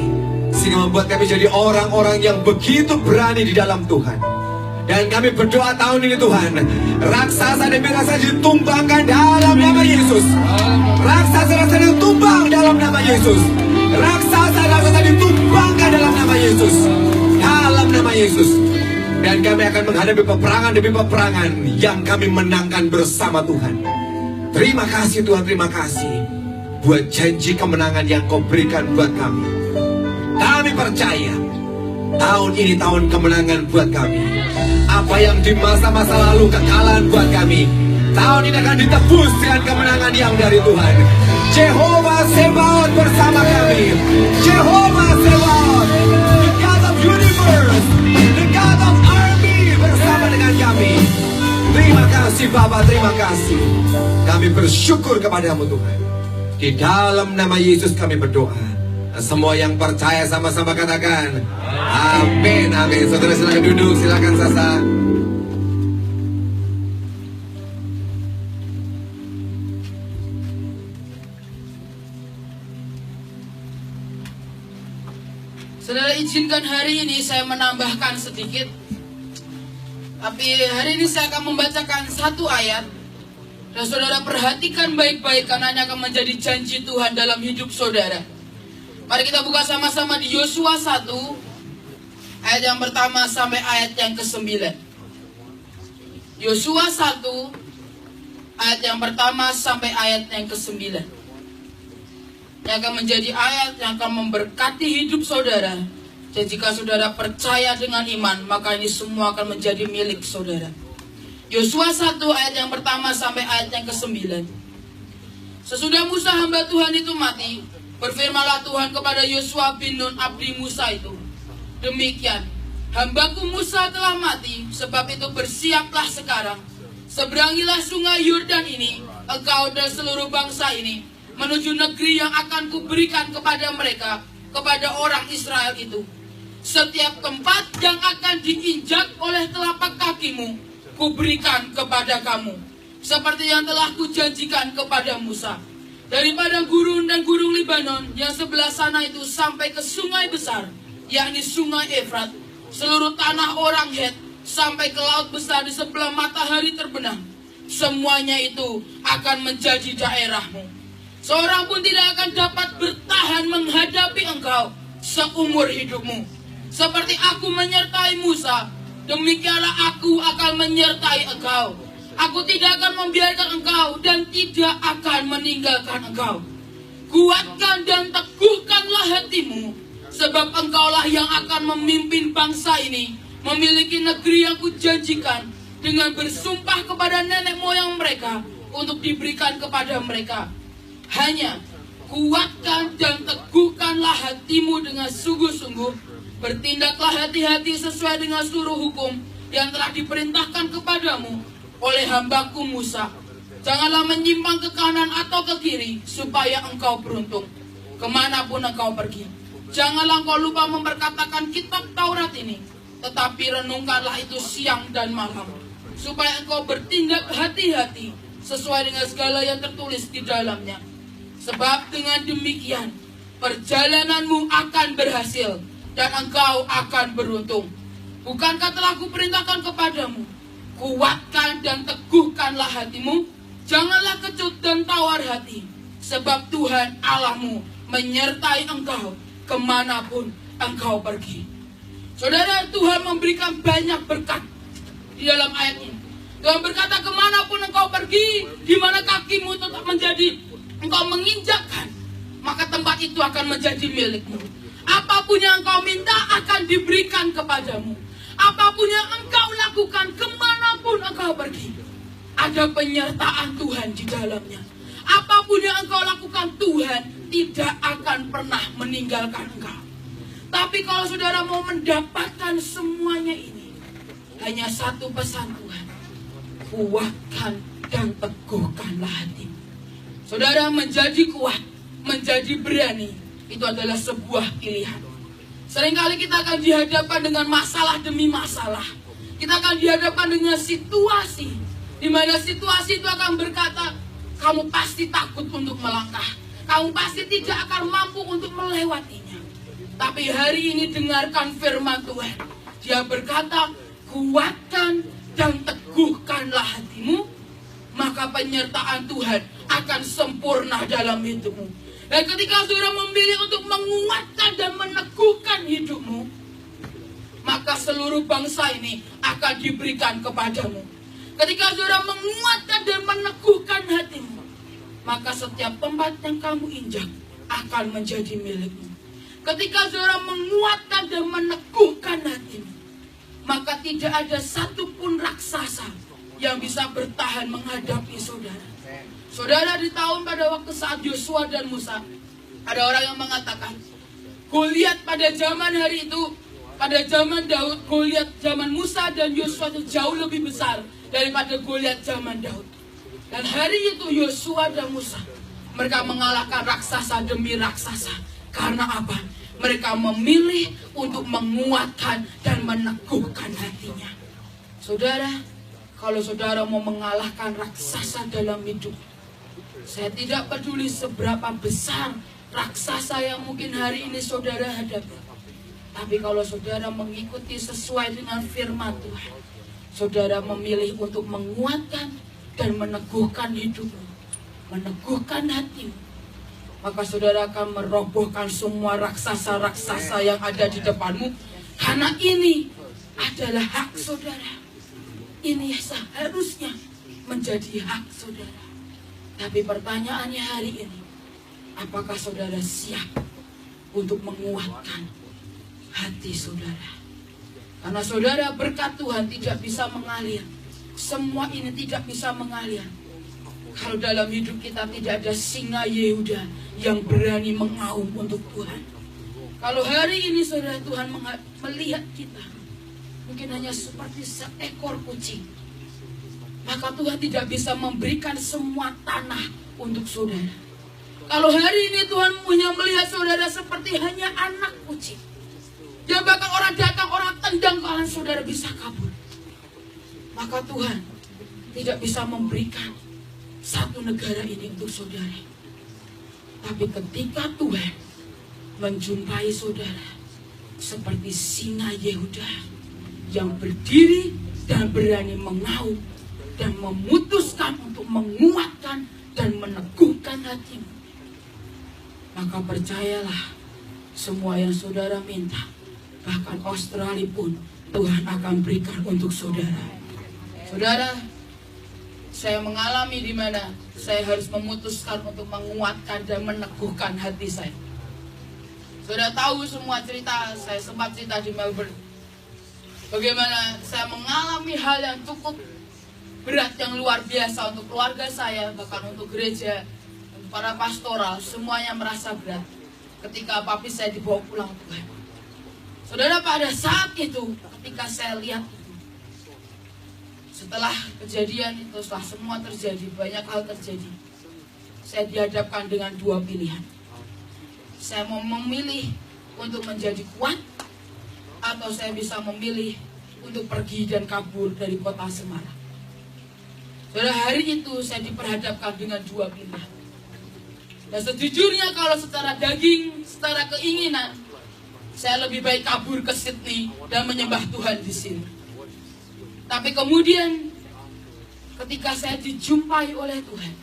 sehingga membuat kami jadi orang-orang yang begitu berani di dalam Tuhan. Dan kami berdoa tahun ini Tuhan, raksasa demi raksasa ditumbangkan dalam nama Yesus. Raksasa-raksasa ditumbang dalam nama Yesus. Raksasa-raksasa ditumbangkan dalam nama Yesus. Dalam nama Yesus. Dan kami akan menghadapi peperangan demi peperangan yang kami menangkan bersama Tuhan. Terima kasih Tuhan, terima kasih buat janji kemenangan yang Kau berikan buat kami. Kami percaya tahun ini tahun kemenangan buat kami. Apa yang di masa-masa lalu kekalahan buat kami, tahun ini akan ditebus dengan kemenangan yang dari Tuhan. Jehovah Sebaot bersama kami. Jehovah Sebaot, the God of universe, the God of army, bersama dengan kami. Terima kasih Bapa, terima kasih. Kami bersyukur kepadamu Tuhan. Di dalam nama Yesus kami berdoa. Semua yang percaya sama-sama katakan amin, amin. Saudara silakan duduk, silakan Sasa. Saudara, izinkan hari ini saya menambahkan sedikit. Tapi hari ini saya akan membacakan satu ayat. Dan saudara perhatikan baik-baik karena ini akan menjadi janji Tuhan dalam hidup saudara. Mari kita buka sama-sama di Yosua 1 ayat yang pertama sampai ayat yang ke-9. Yosua 1 ayat yang pertama sampai ayat yang ke-9. Yang akan menjadi ayat yang akan memberkati hidup saudara. Dan jika saudara percaya dengan iman, maka ini semua akan menjadi milik saudara. Yosua 1 ayat yang pertama sampai ayat yang ke-9. Sesudah Musa hamba Tuhan itu mati, berfirmanlah Tuhan kepada Yosua bin Nun abdi Musa itu, demikian, hambaku Musa telah mati, sebab itu bersiaplah sekarang, seberangilah sungai Yordan ini, engkau dan seluruh bangsa ini, menuju negeri yang akan kuberikan kepada mereka, kepada orang Israel itu. Setiap tempat yang akan diinjak oleh telapak kakimu, kuberikan kepada kamu, seperti yang telah kujanjikan kepada Musa. Dari padang gurun dan gunung Libanon yang sebelah sana itu sampai ke sungai besar, yakni sungai Efrat, seluruh tanah orang Het, sampai ke laut besar di sebelah matahari terbenam. Semuanya itu akan menjadi daerahmu. Seorang pun tidak akan dapat bertahan menghadapi engkau seumur hidupmu. Seperti aku menyertai Musa, demikianlah aku akan menyertai engkau. Aku tidak akan membiarkan engkau dan tidak akan meninggalkan engkau. Kuatkan dan teguhkanlah hatimu, sebab engkaulah yang akan memimpin bangsa ini memiliki negeri yang kujanjikan dengan bersumpah kepada nenek moyang mereka untuk diberikan kepada mereka. Hanya kuatkan dan teguhkanlah hatimu dengan sungguh-sungguh. Bertindaklah hati-hati sesuai dengan seluruh hukum yang telah diperintahkan kepadamu oleh hambaku Musa. Janganlah menyimpang ke kanan atau ke kiri, supaya engkau beruntung kemanapun engkau pergi. Janganlah engkau lupa memperkatakan kitab Taurat ini, tetapi renungkanlah itu siang dan malam, supaya engkau bertindak hati-hati sesuai dengan segala yang tertulis di dalamnya. Sebab dengan demikian perjalananmu akan berhasil dan engkau akan beruntung. Bukankah telah kuperintahkan kepadamu, kuatkan dan teguhkanlah hatimu, janganlah kecut dan tawar hati, sebab Tuhan Allahmu menyertai engkau kemanapun engkau pergi. Saudara, Tuhan memberikan banyak berkat di dalam ayat ini. Tuhan berkata, kemanapun engkau pergi, di mana kakimu tetap menjadi, engkau menginjakkan, maka tempat itu akan menjadi milikmu. Apapun yang engkau minta akan diberikan kepadamu. Apapun yang engkau lakukan, kemanapun engkau pergi, ada penyertaan Tuhan di dalamnya. Apapun yang engkau lakukan, Tuhan tidak akan pernah meninggalkan engkau. Tapi kalau saudara mau mendapatkan semuanya ini, hanya satu pesan Tuhan: kuatkan dan teguhkanlah hatimu. Saudara, menjadi kuat, menjadi berani, itu adalah sebuah pilihan. Seringkali kita akan dihadapkan dengan masalah demi masalah. Kita akan dihadapkan dengan situasi, di mana situasi itu akan berkata, kamu pasti takut untuk melangkah. Kamu pasti tidak akan mampu untuk melewatinya. Tapi hari ini dengarkan firman Tuhan. Dia berkata, kuatkan dan teguhkanlah hatimu, maka penyertaan Tuhan akan sempurna dalam hidupmu. Dan ketika saudara memilih untuk menguatkan dan meneguhkan hidupmu, maka seluruh bangsa ini akan diberikan kepadamu. Ketika saudara menguatkan dan meneguhkan hatimu, maka setiap tempat yang kamu injak akan menjadi milikmu. Ketika saudara menguatkan dan meneguhkan hatimu, maka tidak ada satupun raksasa yang bisa bertahan menghadapi saudara. Saudara, di tahun pada waktu saat Yosua dan Musa, ada orang yang mengatakan, Goliat pada zaman hari itu, pada zaman Daud, Goliat zaman Musa dan Yosua itu jauh lebih besar daripada Goliat zaman Daud. Dan hari itu Yosua dan Musa, mereka mengalahkan raksasa demi raksasa. Karena apa? Mereka memilih untuk menguatkan dan meneguhkan hatinya. Saudara, kalau saudara mau mengalahkan raksasa dalam hidup, saya tidak peduli seberapa besar raksasa yang mungkin hari ini saudara hadapi. Tapi kalau saudara mengikuti sesuai dengan firman Tuhan, saudara memilih untuk menguatkan dan meneguhkan hidupmu, meneguhkan hatimu, maka saudara akan merobohkan semua raksasa-raksasa yang ada di depanmu. Karena ini adalah hak saudara. Ini seharusnya menjadi hak saudara. Tapi pertanyaannya hari ini, apakah saudara siap untuk menguatkan hati saudara? Karena saudara, berkat Tuhan tidak bisa mengalir. Semua ini tidak bisa mengalir kalau dalam hidup kita tidak ada singa Yehuda yang berani mengaum untuk Tuhan. Kalau hari ini saudara, Tuhan melihat kita mungkin hanya seperti seekor kucing, maka Tuhan tidak bisa memberikan semua tanah untuk saudara. Kalau hari ini Tuhan punya melihat saudara seperti hanya anak kucing, dia bahkan orang datang, orang tendang kalian, saudara bisa kabur, maka Tuhan tidak bisa memberikan satu negara ini untuk saudara. Tapi ketika Tuhan menjumpai saudara seperti singa Yehuda yang berdiri dan berani mengaum dan memutuskan untuk menguatkan dan meneguhkan hatimu, maka percayalah, semua yang saudara minta, bahkan Australia pun Tuhan akan berikan untuk saudara. Saudara, saya mengalami di mana saya harus memutuskan untuk menguatkan dan meneguhkan hati saya. Saudara tahu semua cerita, saya sempat cerita di Melbourne. Bagaimana saya mengalami hal yang cukup berat, yang luar biasa untuk keluarga saya, bahkan untuk gereja, untuk para pastoral, semuanya merasa berat ketika papi saya dibawa pulang Tuhan. Saudara, pada saat itu, ketika saya lihat itu, setelah kejadian itu, setelah semua terjadi, banyak hal terjadi, saya dihadapkan dengan dua pilihan. Saya mau memilih untuk menjadi kuat, atau saya bisa memilih untuk pergi dan kabur dari kota Semarang. Saudara, hari itu saya diperhadapkan dengan dua pilihan. Dan sejujurnya kalau secara daging, secara keinginan, saya lebih baik kabur ke Sydney dan menyembah Tuhan di sini. Tapi kemudian ketika saya dijumpai oleh Tuhan,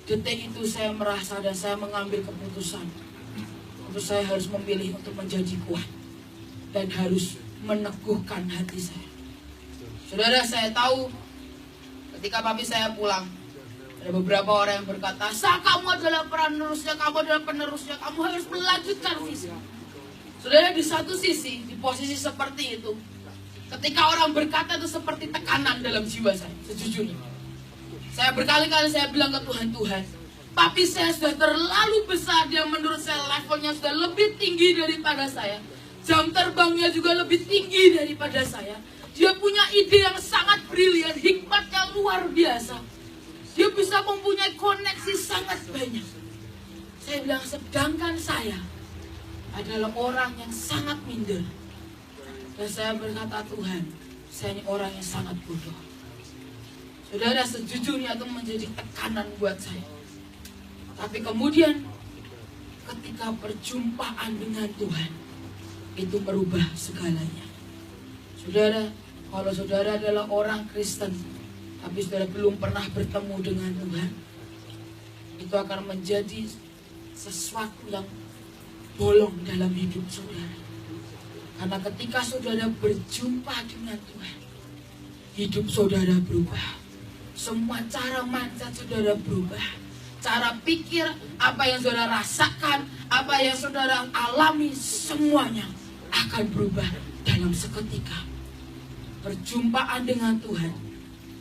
detik itu saya merasa dan saya mengambil keputusan untuk saya harus memilih untuk menjadi kuat dan harus meneguhkan hati saya. Saudara, saya tahu ketika papi saya pulang, Ada beberapa orang yang berkata, kamu adalah penerusnya, kamu harus melanjutkan visi. Saudara, di satu sisi, di posisi seperti itu, ketika orang berkata itu seperti tekanan dalam jiwa saya, sejujurnya. Saya berkali-kali saya bilang ke Tuhan, papi saya sudah terlalu besar, dia menurut saya levelnya sudah lebih tinggi daripada saya. Jam terbangnya juga lebih tinggi daripada saya. Dia punya ide yang sangat brilian, hikmatnya luar biasa. Dia bisa mempunyai koneksi sangat banyak. Saya bilang, sedangkan saya adalah orang yang sangat minder. Dan saya berkata, Tuhan, saya ini orang yang sangat bodoh. Saudara, sejujurnya itu menjadi tekanan buat saya. Tapi kemudian ketika perjumpaan dengan Tuhan, itu merubah segalanya. Saudara, kalau saudara adalah orang Kristen, tapi saudara belum pernah bertemu dengan Tuhan, itu akan menjadi sesuatu yang bolong dalam hidup saudara. Karena ketika saudara berjumpa dengan Tuhan, hidup saudara berubah. Semua cara mindset saudara berubah. Cara pikir, apa yang saudara rasakan, apa yang saudara alami, semuanya akan berubah dalam seketika. Perjumpaan dengan Tuhan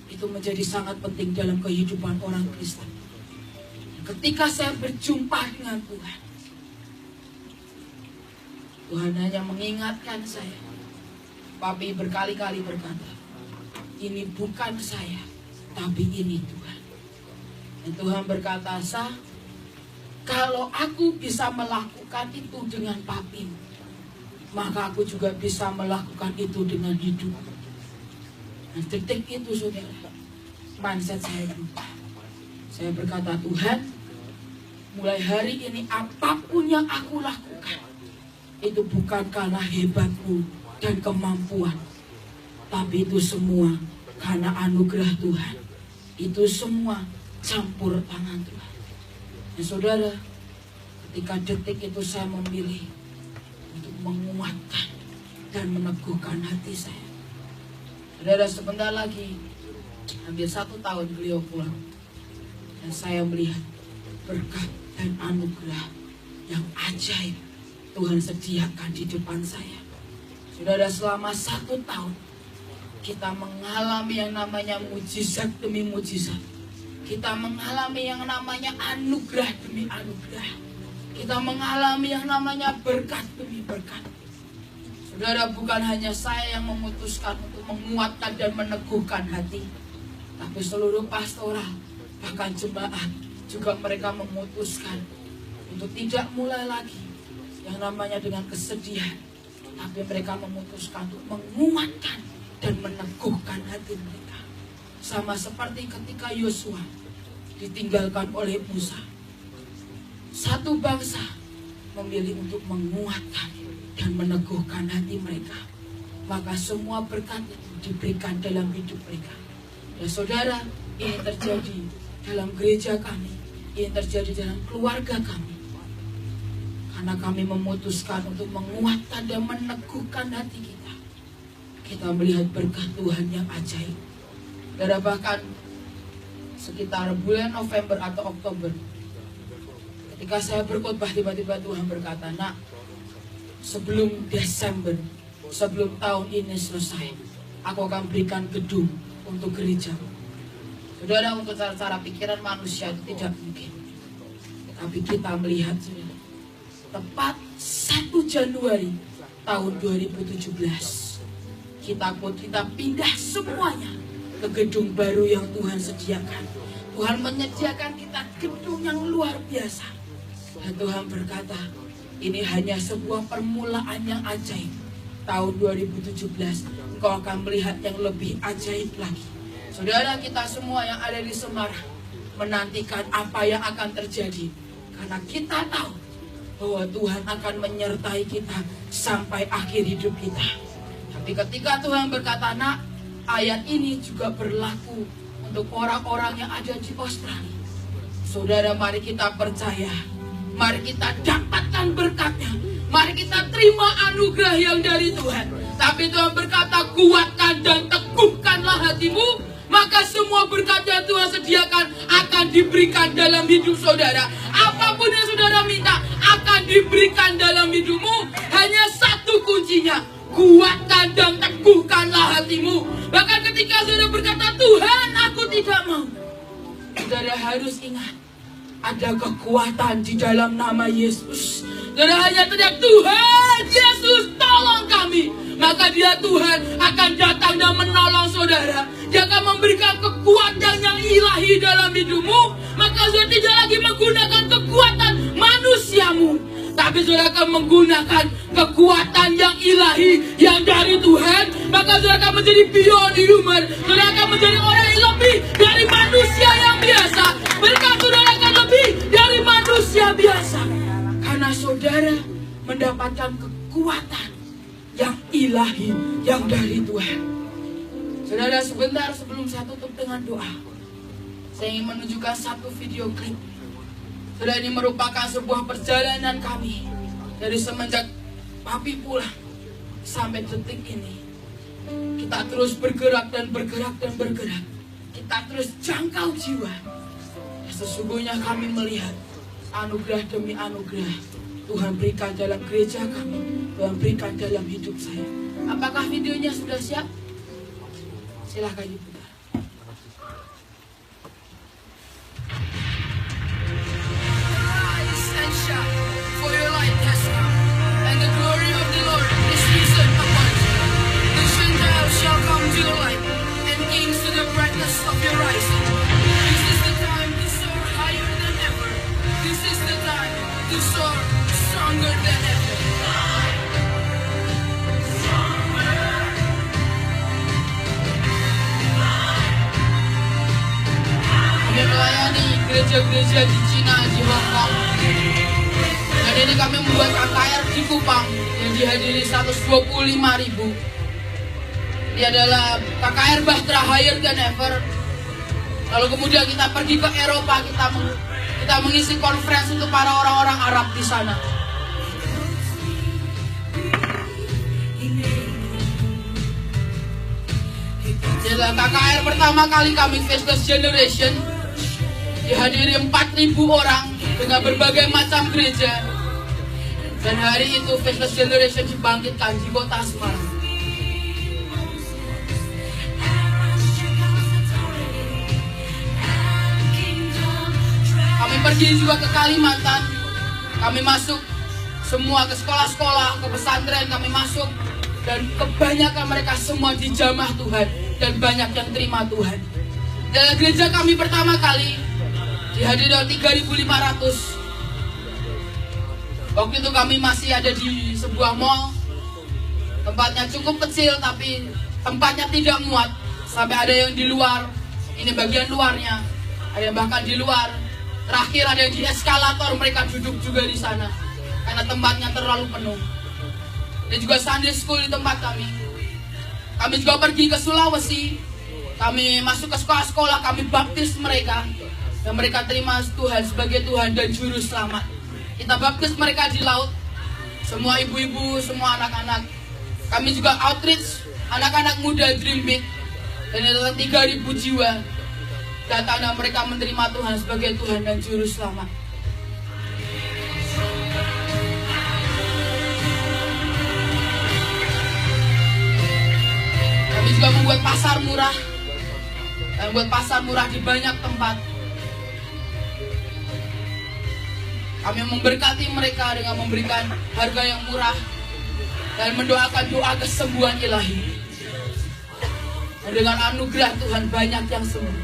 itu menjadi sangat penting dalam kehidupan orang Kristen. Ketika saya berjumpa dengan Tuhan, Tuhan hanya mengingatkan saya. Papi berkali-kali berkata, ini bukan saya, tapi ini Tuhan. Dan Tuhan berkata, kalau aku bisa melakukan itu dengan papi, maka aku juga bisa melakukan itu dengan hidup. Dan detik itu saudara, mindset saya berubah. Saya berkata, Tuhan, mulai hari ini apapun yang aku lakukan, itu bukan karena hebatku dan kemampuan, tapi itu semua karena anugerah Tuhan. Itu semua campur tangan Tuhan. Dan saudara, ketika detik itu saya memilih untuk menguatkan dan meneguhkan hati saya. Saudara, sebentar lagi hampir 1 tahun beliau pulang, dan saya melihat berkat dan anugerah yang ajaib Tuhan sediakan di depan saya. Saudara, selama 1 tahun kita mengalami yang namanya mujizat demi mujizat. Kita mengalami yang namanya anugerah demi anugerah. Kita mengalami yang namanya berkat demi berkat. Saudara, bukan hanya saya yang memutuskan untuk menguatkan dan meneguhkan hati, tapi seluruh pastoral, bahkan jemaat juga mereka memutuskan untuk tidak mulai lagi yang namanya dengan kesedihan, tapi mereka memutuskan untuk menguatkan dan meneguhkan hati mereka. Sama seperti ketika Yosua ditinggalkan oleh Musa, satu bangsa memilih untuk menguatkan dan meneguhkan hati mereka, maka semua berkat itu diberikan dalam hidup mereka. Ya saudara, ini terjadi dalam gereja kami, ini terjadi dalam keluarga kami, karena kami memutuskan untuk menguatkan dan meneguhkan hati kita. Kita melihat berkat Tuhan yang ajaib. Dan bahkan sekitar bulan November atau Oktober, ketika saya berkhotbah, tiba-tiba Tuhan berkata, nak, sebelum Desember, sebelum tahun ini selesai, aku akan berikan gedung untuk gereja. Saudara, untuk cara pikiran manusia itu tidak mungkin. Tapi kita melihat, tepat 1 Januari tahun 2017, kita pindah semuanya ke gedung baru yang Tuhan sediakan. Tuhan menyediakan kita gedung yang luar biasa. Dan Tuhan berkata, ini hanya sebuah permulaan yang ajaib. Tahun 2017 engkau akan melihat yang lebih ajaib lagi. Saudara, kita semua yang ada di Semarang menantikan apa yang akan terjadi, karena kita tahu bahwa Tuhan akan menyertai kita sampai akhir hidup kita. Tapi ketika Tuhan berkata, nak, ayat ini juga berlaku untuk orang-orang yang ada di Australia. Saudara, mari kita percaya, mari kita dapatkan berkatnya, mari kita terima anugerah yang dari Tuhan. Tapi Tuhan berkata, kuatkan dan teguhkanlah hatimu, maka semua berkat yang Tuhan sediakan akan diberikan dalam hidup saudara. Apapun yang saudara minta akan diberikan dalam hidupmu. Hanya satu kuncinya, kuatkan dan teguhkanlah hatimu. Bahkan ketika saudara berkata, Tuhan aku tidak mau, saudara harus ingat, ada kekuatan di dalam nama Yesus. Saudara hanya teriak, Tuhan Yesus tolong kami, maka dia Tuhan akan datang dan menolong saudara. Dia akan memberikan kekuatan yang ilahi dalam hidupmu. Maka saudara tidak lagi menggunakan kekuatan manusiamu, tapi saudara akan menggunakan kekuatan yang ilahi yang dari Tuhan. Maka saudara akan menjadi beyond human. Saudara akan menjadi orang yang lebih dari manusia yang biasa. Berkat saudara akan lebih dari manusia biasa, karena saudara mendapatkan kekuatan yang ilahi yang dari Tuhan. Saudara, sebentar sebelum saya tutup dengan doa, saya ingin menunjukkan satu video klip. Saudara, ini merupakan sebuah perjalanan kami dari semenjak papi pulang sampai detik ini. Kita terus bergerak dan bergerak dan bergerak. Kita terus jangkau jiwa. Sesungguhnya kami melihat anugerah demi anugerah Tuhan berikan dalam gereja kami, Tuhan berikan dalam hidup saya. Apakah videonya sudah siap? Silahkan diputar. Rise and shine, for your light has come, and the glory of the Lord is risen upon you. The Gentiles shall come to your light, and kings to the brightness of your rising. This is the time to soar higher than ever. This is the time to soar stronger than ever. Kami melayani gereja-gereja di Cina, di Hong Kong. Dan ini kami membuat KKR di Kupang yang dihadiri 125.000. Ini adalah KKR Bahtera Higher Than Ever. Lalu kemudian kita pergi ke Eropa, kita mengisi conference untuk para orang-orang Arab di sana. Adalah KKR pertama kali kami Faceless Generation, dihadiri 4.000 orang dengan berbagai macam gereja. Dan hari itu Faceless Generation dibangkitkan di kota Semarang. Kami pergi juga ke Kalimantan. Kami masuk semua ke sekolah-sekolah, ke pesantren kami masuk. Dan kebanyakan mereka semua dijamah Tuhan. Dan banyak yang terima Tuhan. Dalam gereja kami pertama kali dihadiri 3.500. Waktu itu kami masih ada di sebuah mall. Tempatnya cukup kecil, tapi tempatnya tidak muat. Sampai ada yang di luar. Ini bagian luarnya. Ada yang bahkan di luar. Terakhir ada yang di eskalator, mereka duduk juga di sana. Karena tempatnya terlalu penuh. Dan juga Sunday School di tempat kami. Kami juga pergi ke Sulawesi. Kami masuk ke sekolah-sekolah, kami baptis mereka. Dan mereka terima Tuhan sebagai Tuhan dan Juru Selamat. Kita baptis mereka di laut. Semua ibu-ibu, semua anak-anak. Kami juga outreach, anak-anak muda Dream Big. Dan ada 3.000 jiwa. Datang dan mereka menerima Tuhan sebagai Tuhan dan Juru Selamat. Kami juga membuat pasar murah. Dan membuat pasar murah di banyak tempat. Kami memberkati mereka dengan memberikan harga yang murah. Dan mendoakan doa kesembuhan ilahi. Dan dengan anugerah Tuhan banyak yang sembuh.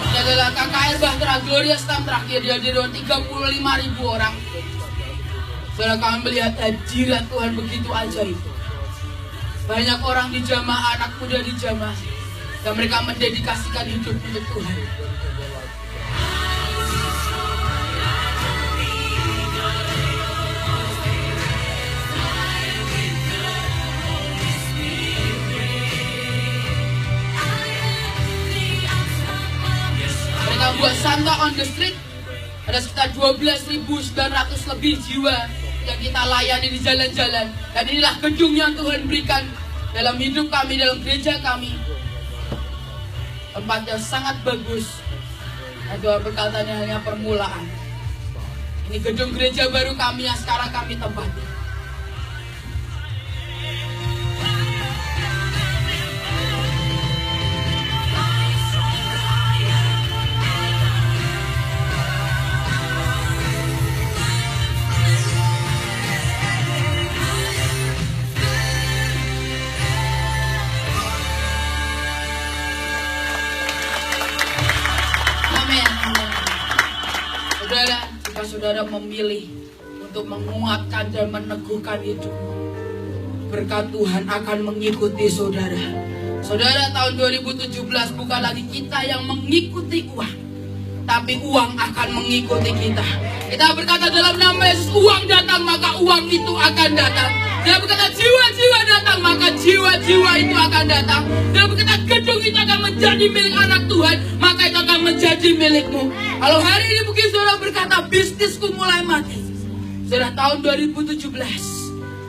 Ini adalah KKR Bahtera Glorious Time terakhir, dihadiri 35.000 orang. Setelah kami melihat hadirat Tuhan begitu ajaib. Banyak orang dijamah, anak muda dijamah. Dan mereka mendedikasikan hidup untuk Tuhan. Mereka buat Santa on the Street. Ada sekitar 12.900 lebih jiwa yang kita layani di jalan-jalan. Dan inilah gedung yang Tuhan berikan dalam hidup kami, dalam gereja kami. Tempat yang sangat bagus. Dan Tuhan berkatanya hanya permulaan. Ini gedung gereja baru kami yang sekarang kami tempati. Saudara, jika saudara memilih untuk menguatkan dan meneguhkan hidupmu, berkat Tuhan akan mengikuti saudara. Saudara, tahun 2017 bukan lagi kita yang mengikuti uang, tapi uang akan mengikuti kita. Kita berkata dalam nama Yesus, uang datang maka uang itu akan datang. Dia berkata jiwa-jiwa datang maka jiwa-jiwa itu akan datang. Dia berkata gedung itu akan menjadi milik anak Tuhan, maka itu akan menjadi milikmu. Kalau hari ini mungkin saudara berkata bisnisku mulai mati. Saudara, tahun 2017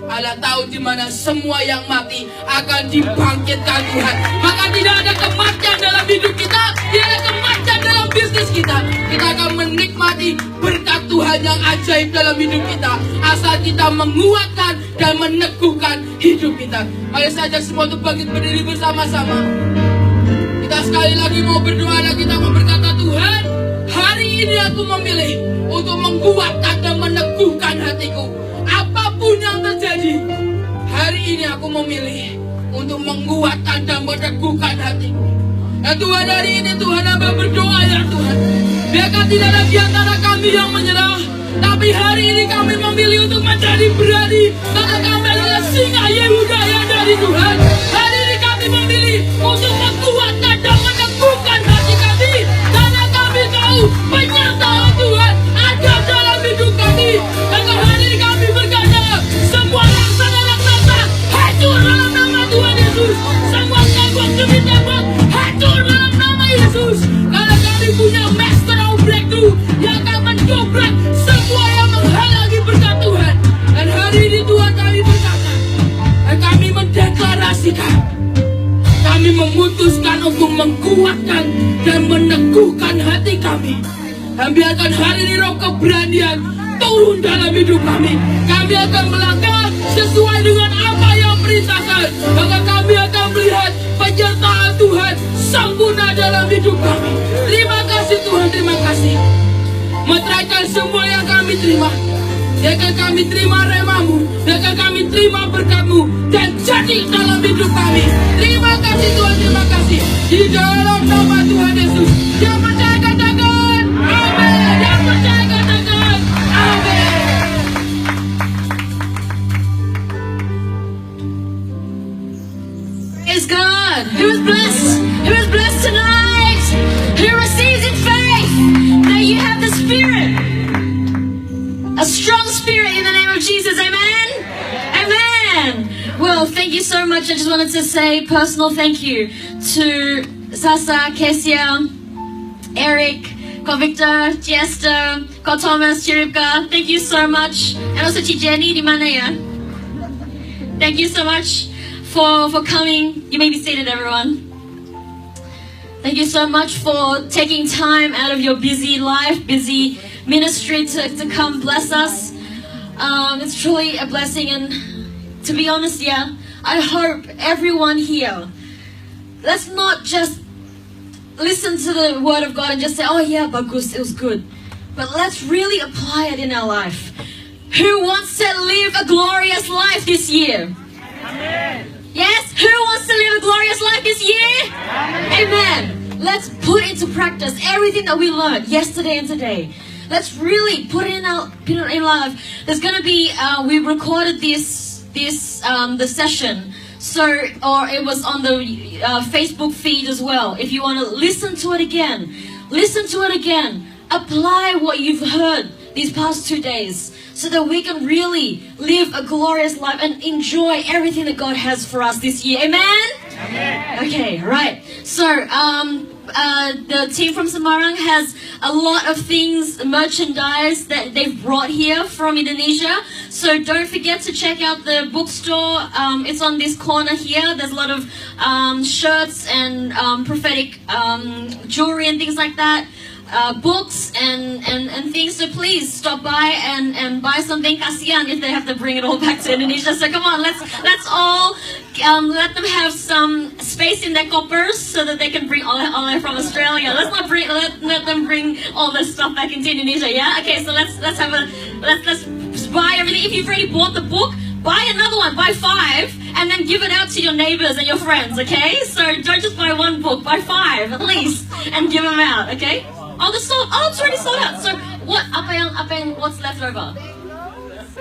adalah tahun di mana semua yang mati akan dibangkitkan Tuhan. Maka tidak ada kematian dalam hidup kita, tidak ada kematian dalam bisnis kita. Kita akan menikmati berkat Tuhan yang ajaib dalam hidup kita, asal kita menguatkan dan meneguhkan hidup kita. Mari saya ajak semua untuk bangkit berdiri bersama-sama. Kita sekali lagi mau berdoa dan kita mau berkata, Tuhan, hari ini aku memilih untuk menguatkan dan meneguhkan hatiku. Apapun yang terjadi, hari ini aku memilih untuk menguatkan dan meneguhkan hatiku. Dan Tuhan, hari ini Tuhan hamba berdoa ya Tuhan, biarkan tidak ada di antara kami yang menyerah, tapi hari ini kami memilih untuk menjadi berani, karena kami adalah singa Yehuda yang dari Tuhan. Hari ini kami memilih untuk menguatkan dan meneguhkan hati kami, karena kami tahu penyertaan Tuhan ada dalam hidup kami. Dan hari ini kami berkata, semua raksasa-raksasa hancur dalam nama Tuhan Yesus. Semua tembok demi tembok hancur dalam nama Yesus. Karena kami punya master of breakthrough yang akan mendobrak semua yang menghalangi berkat Tuhan. Dan hari ini Tuhan kami berkata, dan kami mendeklarasikan, kami memutuskan untuk menguatkan dan meneguhkan hati kami. Dan biarkan hari ini roh keberanian turun dalam hidup kami. Kami akan melangkah sesuai dengan apa yang perintahkan. Maka kami akan melihat penyertaan Tuhan sempurna dalam hidup kami. Terima kasih Tuhan, terima kasih. Meteraikan semua yang kami terima. Biarkan kami terima remamu, biarkan kami terima berkatmu, dan jadi dalam hidup kami. Terima kasih Tuhan, terima kasih. Di dalam nama Tuhan Yesus, yang percaya katakan amin. Yang percaya katakan amin. Praise God. Who is blessed? Who is blessed tonight? Who receives in faith that you have the Spirit? A strong spirit in the name of Jesus, amen? Amen. Well, thank you so much. I just wanted to say personal thank you to Sasa, Kesia, Eric, Ko Victor, Chester, Ko Thomas, Chiripka. Thank you so much. And also to Jenny, di mana ya? Thank you so much for coming. You may be seated, everyone. Thank you so much for taking time out of your busy life, busy ministry to come bless us. It's truly a blessing, and to be honest, yeah, I hope everyone here, let's not just listen to the word of God and just say, oh yeah, bagus, it was good. But let's really apply it in our life. Who wants to live a glorious life this year? Amen. Yes? Who wants to live a glorious life this year? Amen. Amen. Let's put into practice everything that we learned yesterday and today. Let's really put it in our life. There's gonna be we recorded the session, or it was on the Facebook feed as well. If you want to listen to it again, apply what you've heard these past 2 days, so that we can really live a glorious life and enjoy everything that God has for us this year. Amen? Amen. Okay, right. So the team from Semarang has a lot of things, merchandise that they've brought here from Indonesia. So don't forget to check out the bookstore. It's on this corner here. There's a lot of shirts and prophetic jewelry and things like that. Books and things, so please stop by and buy something. Kasian if they have to bring it all back to Indonesia. So come on, let's all let them have some space in their coppers so that they can bring all that from Australia. Let's not let them bring all this stuff back into Indonesia. Yeah. Okay. So let's buy everything. If you've already bought the book, buy another one. Buy 5 and then give it out to your neighbors and your friends. Okay. So don't just buy one book. Buy 5 at least and give them out. Okay. Oh, it's already sold out. So what? What's left over?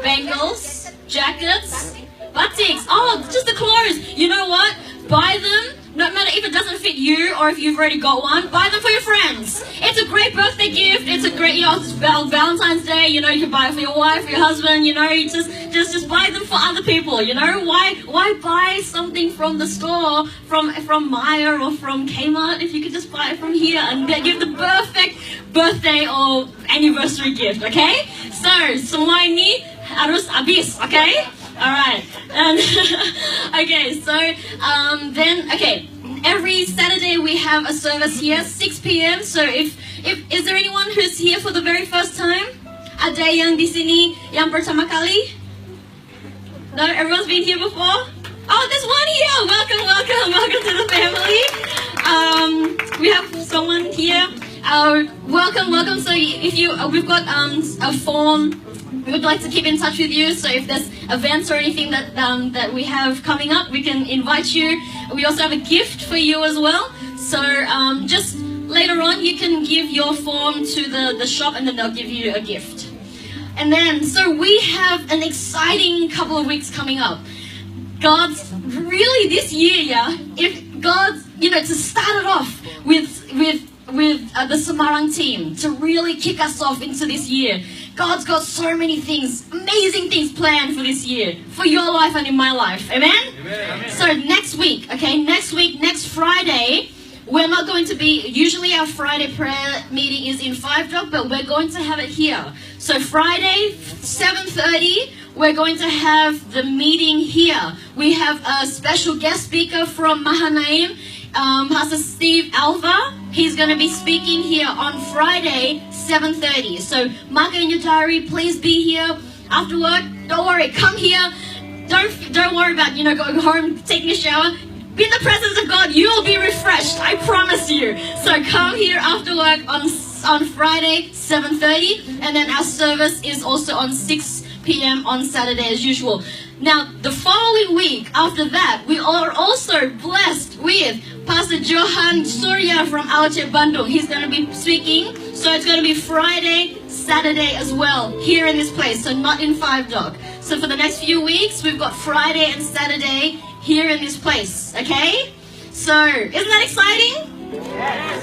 Bangles, jackets, batiks. Oh, just the clothes. You know what? Buy them. No matter if it doesn't fit you or if you've already got one, buy them for your friends. It's a great birthday gift. It's a great, it's Valentine's Day. You can buy it for your wife, for your husband. You just buy them for other people. Why buy something from the store, from Maya or from Kmart if you could just buy it from here and give the perfect birthday or anniversary gift. Okay? So semua ini harus habis. Okay? All right, and okay. So every Saturday we have a service here, 6 p.m. So if is there anyone who's here for the very first time? Ada yang di sini yang pertama kali? No, everyone's been here before. Oh, there's one here. Welcome to the family. We have someone here. Welcome. So if we've got a form. We would like to keep in touch with you, so if there's events or anything that we have coming up, we can invite you. We also have a gift for you as well. So just later on, you can give your form to the shop and then they'll give you a gift. And then, so we have an exciting couple of weeks coming up. God's really this year, if God's, to start it off with the Semarang team, to really kick us off into this year. God's got so many things, amazing things planned for this year, for your life and in my life. Amen? Amen. So next Friday, we're not going to be, usually our Friday prayer meeting is in 5 Dock, but we're going to have it here. So Friday, 7:30, we're going to have the meeting here. We have a special guest speaker from Mahanaim, Pastor Steve Alva. He's going to be speaking here on Friday, 7:30. So mark it in your diary. Please be here after work. Don't worry. Come here. Don't worry about going home, taking a shower. Be in the presence of God. You will be refreshed. I promise you. So come here after work on Friday, 7:30, and then our service is also on 6 p.m. on Saturday as usual. Now, the following week after that, we are also blessed with Pastor Johan Surya from Aceh Bandung. He's going to be speaking. So it's going to be Friday, Saturday as well, here in this place. So not in 5 Dock. So for the next few weeks, we've got Friday and Saturday here in this place. Okay? So, isn't that exciting?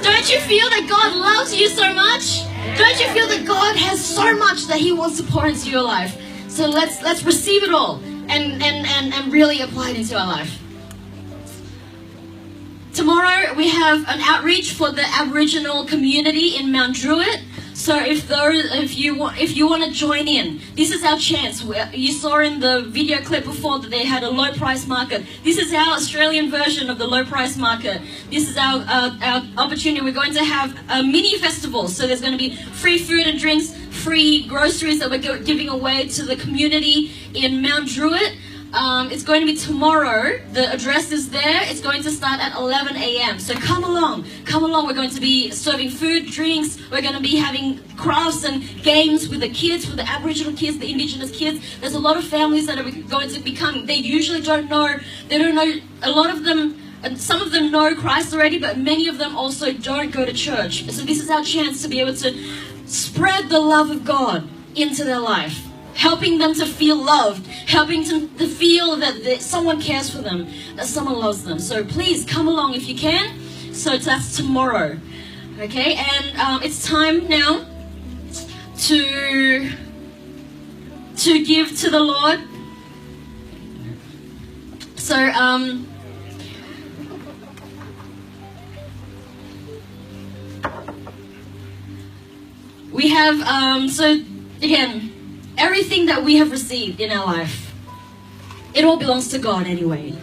Don't you feel that God loves you so much? Don't you feel that God has so much that He wants to pour into your life? So let's receive it all and really apply it into our life. Tomorrow we have an outreach for the Aboriginal community in Mount Druitt. So if you want to join in, this is our chance. You saw in the video clip before that they had a low price market. This is our Australian version of the low price market. This is our opportunity. We're going to have a mini festival. So there's going to be free food and drinks, free groceries that we're giving away to the community in Mount Druitt. It's going to be tomorrow. The address is there. It's going to start at 11 a.m. So come along. We're going to be serving food, drinks. We're going to be having crafts and games with the kids, with the Aboriginal kids, the Indigenous kids. There's a lot of families that are going to be coming. They usually don't know. They don't know. A lot of them, some of them know Christ already, but many of them also don't go to church. So this is our chance to be able to spread the love of God into their life. Helping them to feel loved, helping them to feel that someone cares for them, that someone loves them. So please come along if you can. So that's tomorrow. Okay, and it's time now to give to the Lord. So We have, so again, everything that we have received in our life, it all belongs to God anyway.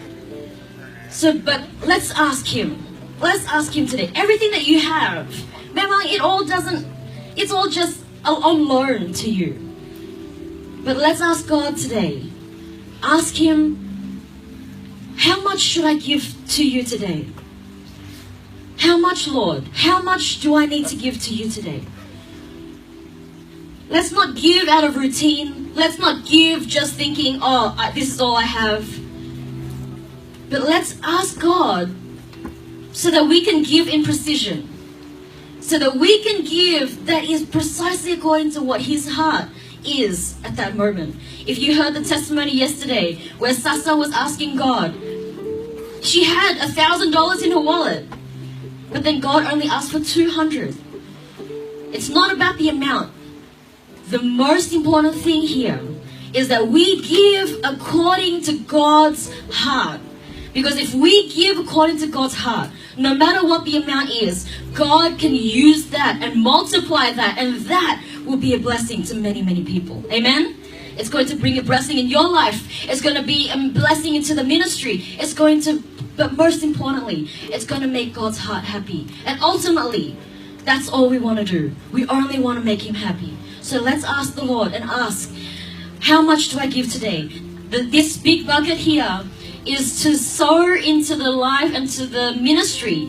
So, but let's ask Him. Let's ask Him today. Everything that you have, memang it's all just on loan to you. But let's ask God today. Ask Him, how much should I give to you today? How much, Lord? How much do I need to give to you today? Let's not give out of routine. Let's not give just thinking, this is all I have. But let's ask God so that we can give in precision. So that we can give that is precisely according to what His heart is at that moment. If you heard the testimony yesterday where Sasa was asking God, she had $1,000 in her wallet, but then God only asked for 200. It's not about the amount. The most important thing here is that we give according to God's heart. Because if we give according to God's heart, no matter what the amount is, God can use that and multiply that, and that will be a blessing to many, many people. Amen? It's going to bring a blessing in your life. It's going to be a blessing into the ministry. It's going to, but most importantly, it's going to make God's heart happy. And ultimately, that's all we want to do. We only want to make Him happy. So let's ask the Lord and ask, how much do I give today? This big bucket here is to sow into the life and to the ministry,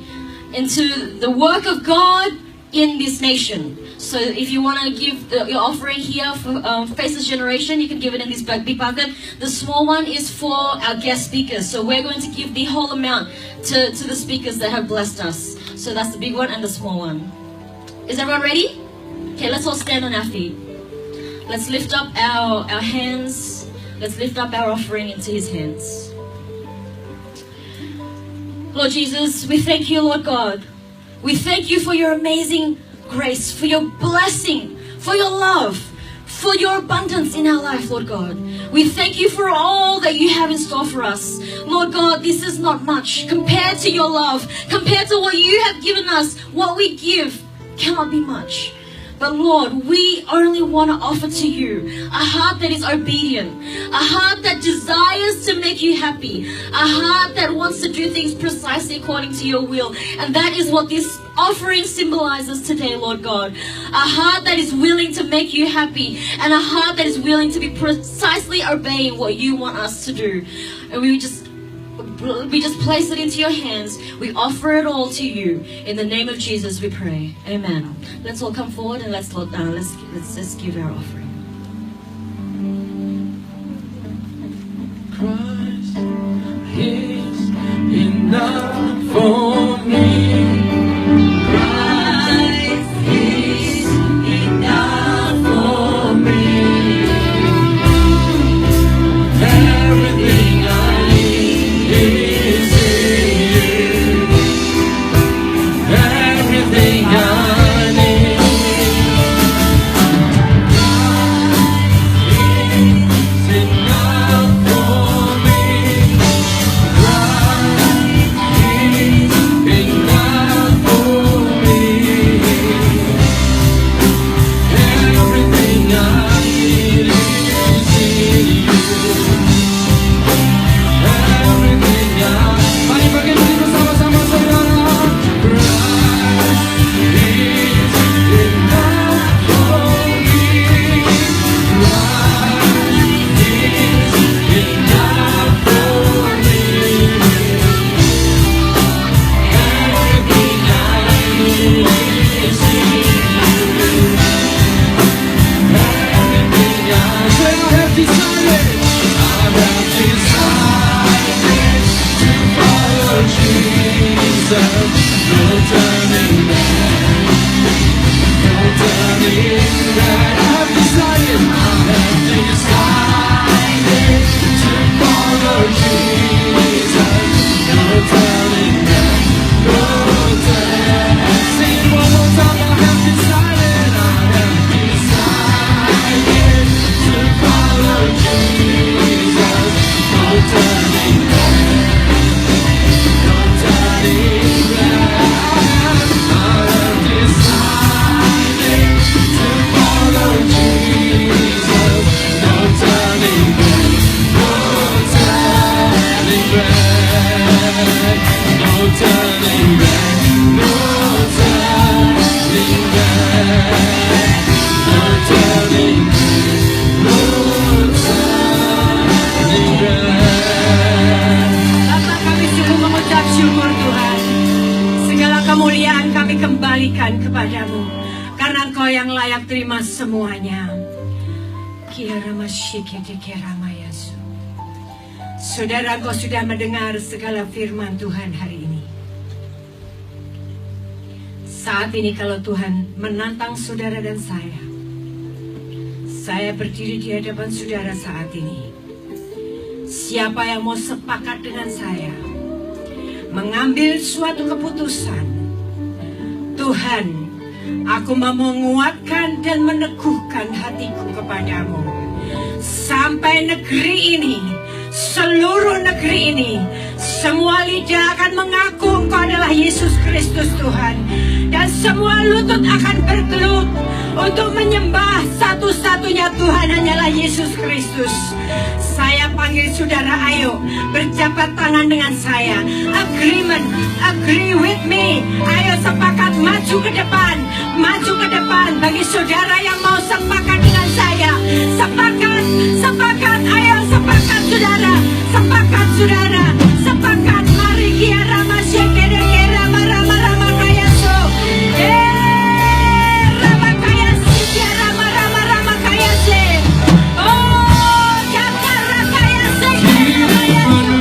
into the work of God in this nation. So if you want to give your offering here for Faces Generation, you can give it in this big bucket. The small one is for our guest speakers. So we're going to give the whole amount to the speakers that have blessed us. So that's the big one and the small one. Is everyone ready? Okay, let's all stand on our feet. Let's lift up our hands. Let's lift up our offering into His hands. Lord Jesus, we thank you, Lord God. We thank you for your amazing grace, for your blessing, for your love, for your abundance in our life, Lord God. We thank you for all that you have in store for us. Lord God, this is not much compared to your love, compared to what you have given us. What we give cannot be much. But Lord, we only want to offer to you a heart that is obedient, a heart that desires to make you happy, a heart that wants to do things precisely according to your will. And that is what this offering symbolizes today, Lord God. A heart that is willing to make you happy, and a heart that is willing to be precisely obeying what you want us to do. And we just place it into your hands. We offer it all to you. In the name of Jesus we pray. Amen. Let's all come forward and let's just give our offering. Christ is enough for me. Christ is enough for me. Everything I need is in you. Everything I need. Christ is enough for me. Christ is berikan kepadamu, karena Engkau yang layak terima semuanya. Saudara, Engkau sudah mendengar segala firman Tuhan hari ini. Saat ini kalau Tuhan menantang saudara dan saya berdiri di hadapan saudara saat ini. Siapa yang mau sepakat dengan saya mengambil suatu keputusan, Tuhan, aku mau menguatkan dan meneguhkan hatiku kepadamu sampai negeri ini, seluruh negeri ini, semua lidah akan mengaku Engkau adalah Yesus Kristus Tuhan, dan semua lutut akan bergelut untuk menyembah satu-satunya Tuhan hanyalah Yesus Kristus. Saya panggil saudara, ayo berjabat tangan dengan saya. Agreement, agree with me. Ayo sepakat maju ke depan, maju ke depan. Bagi saudara yang mau sepakat dengan saya, sepakat, sepakat. Ayo sepakat saudara, sepakat saudara, sepakat. Mari kiara masih kere rama rama rama kaya so. Rama kaya si kiara rama rama rama kaya se. Oh, jakara kaya se kaya so.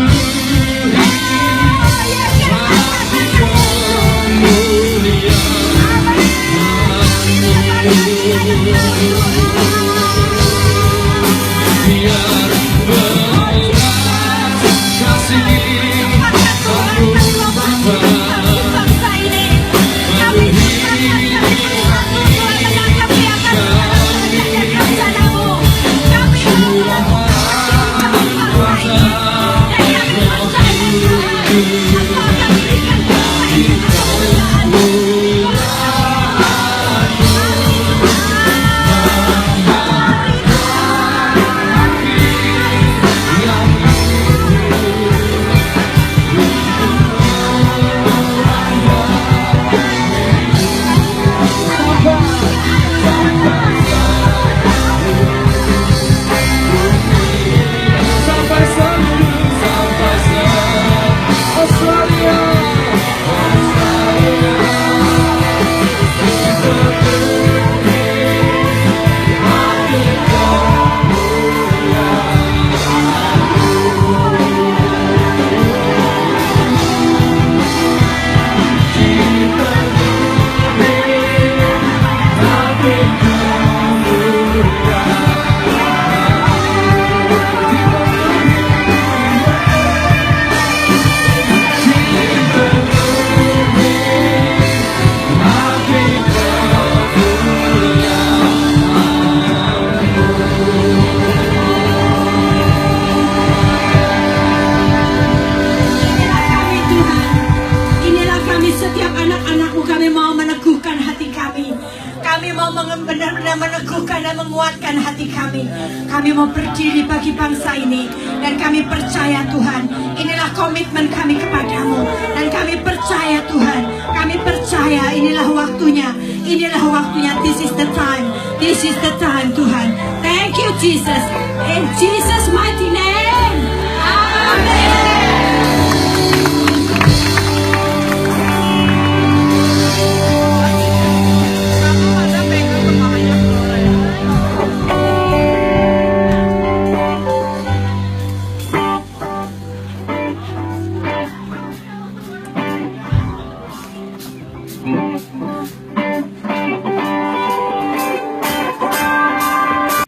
Benar-benar meneguhkan dan menguatkan hati kami. Kami mau berdiri bagi bangsa ini, dan kami percaya Tuhan, inilah komitmen kami kepadamu, dan kami percaya Tuhan, kami percaya inilah waktunya, this is the time Tuhan. Thank you Jesus, in Jesus mighty name.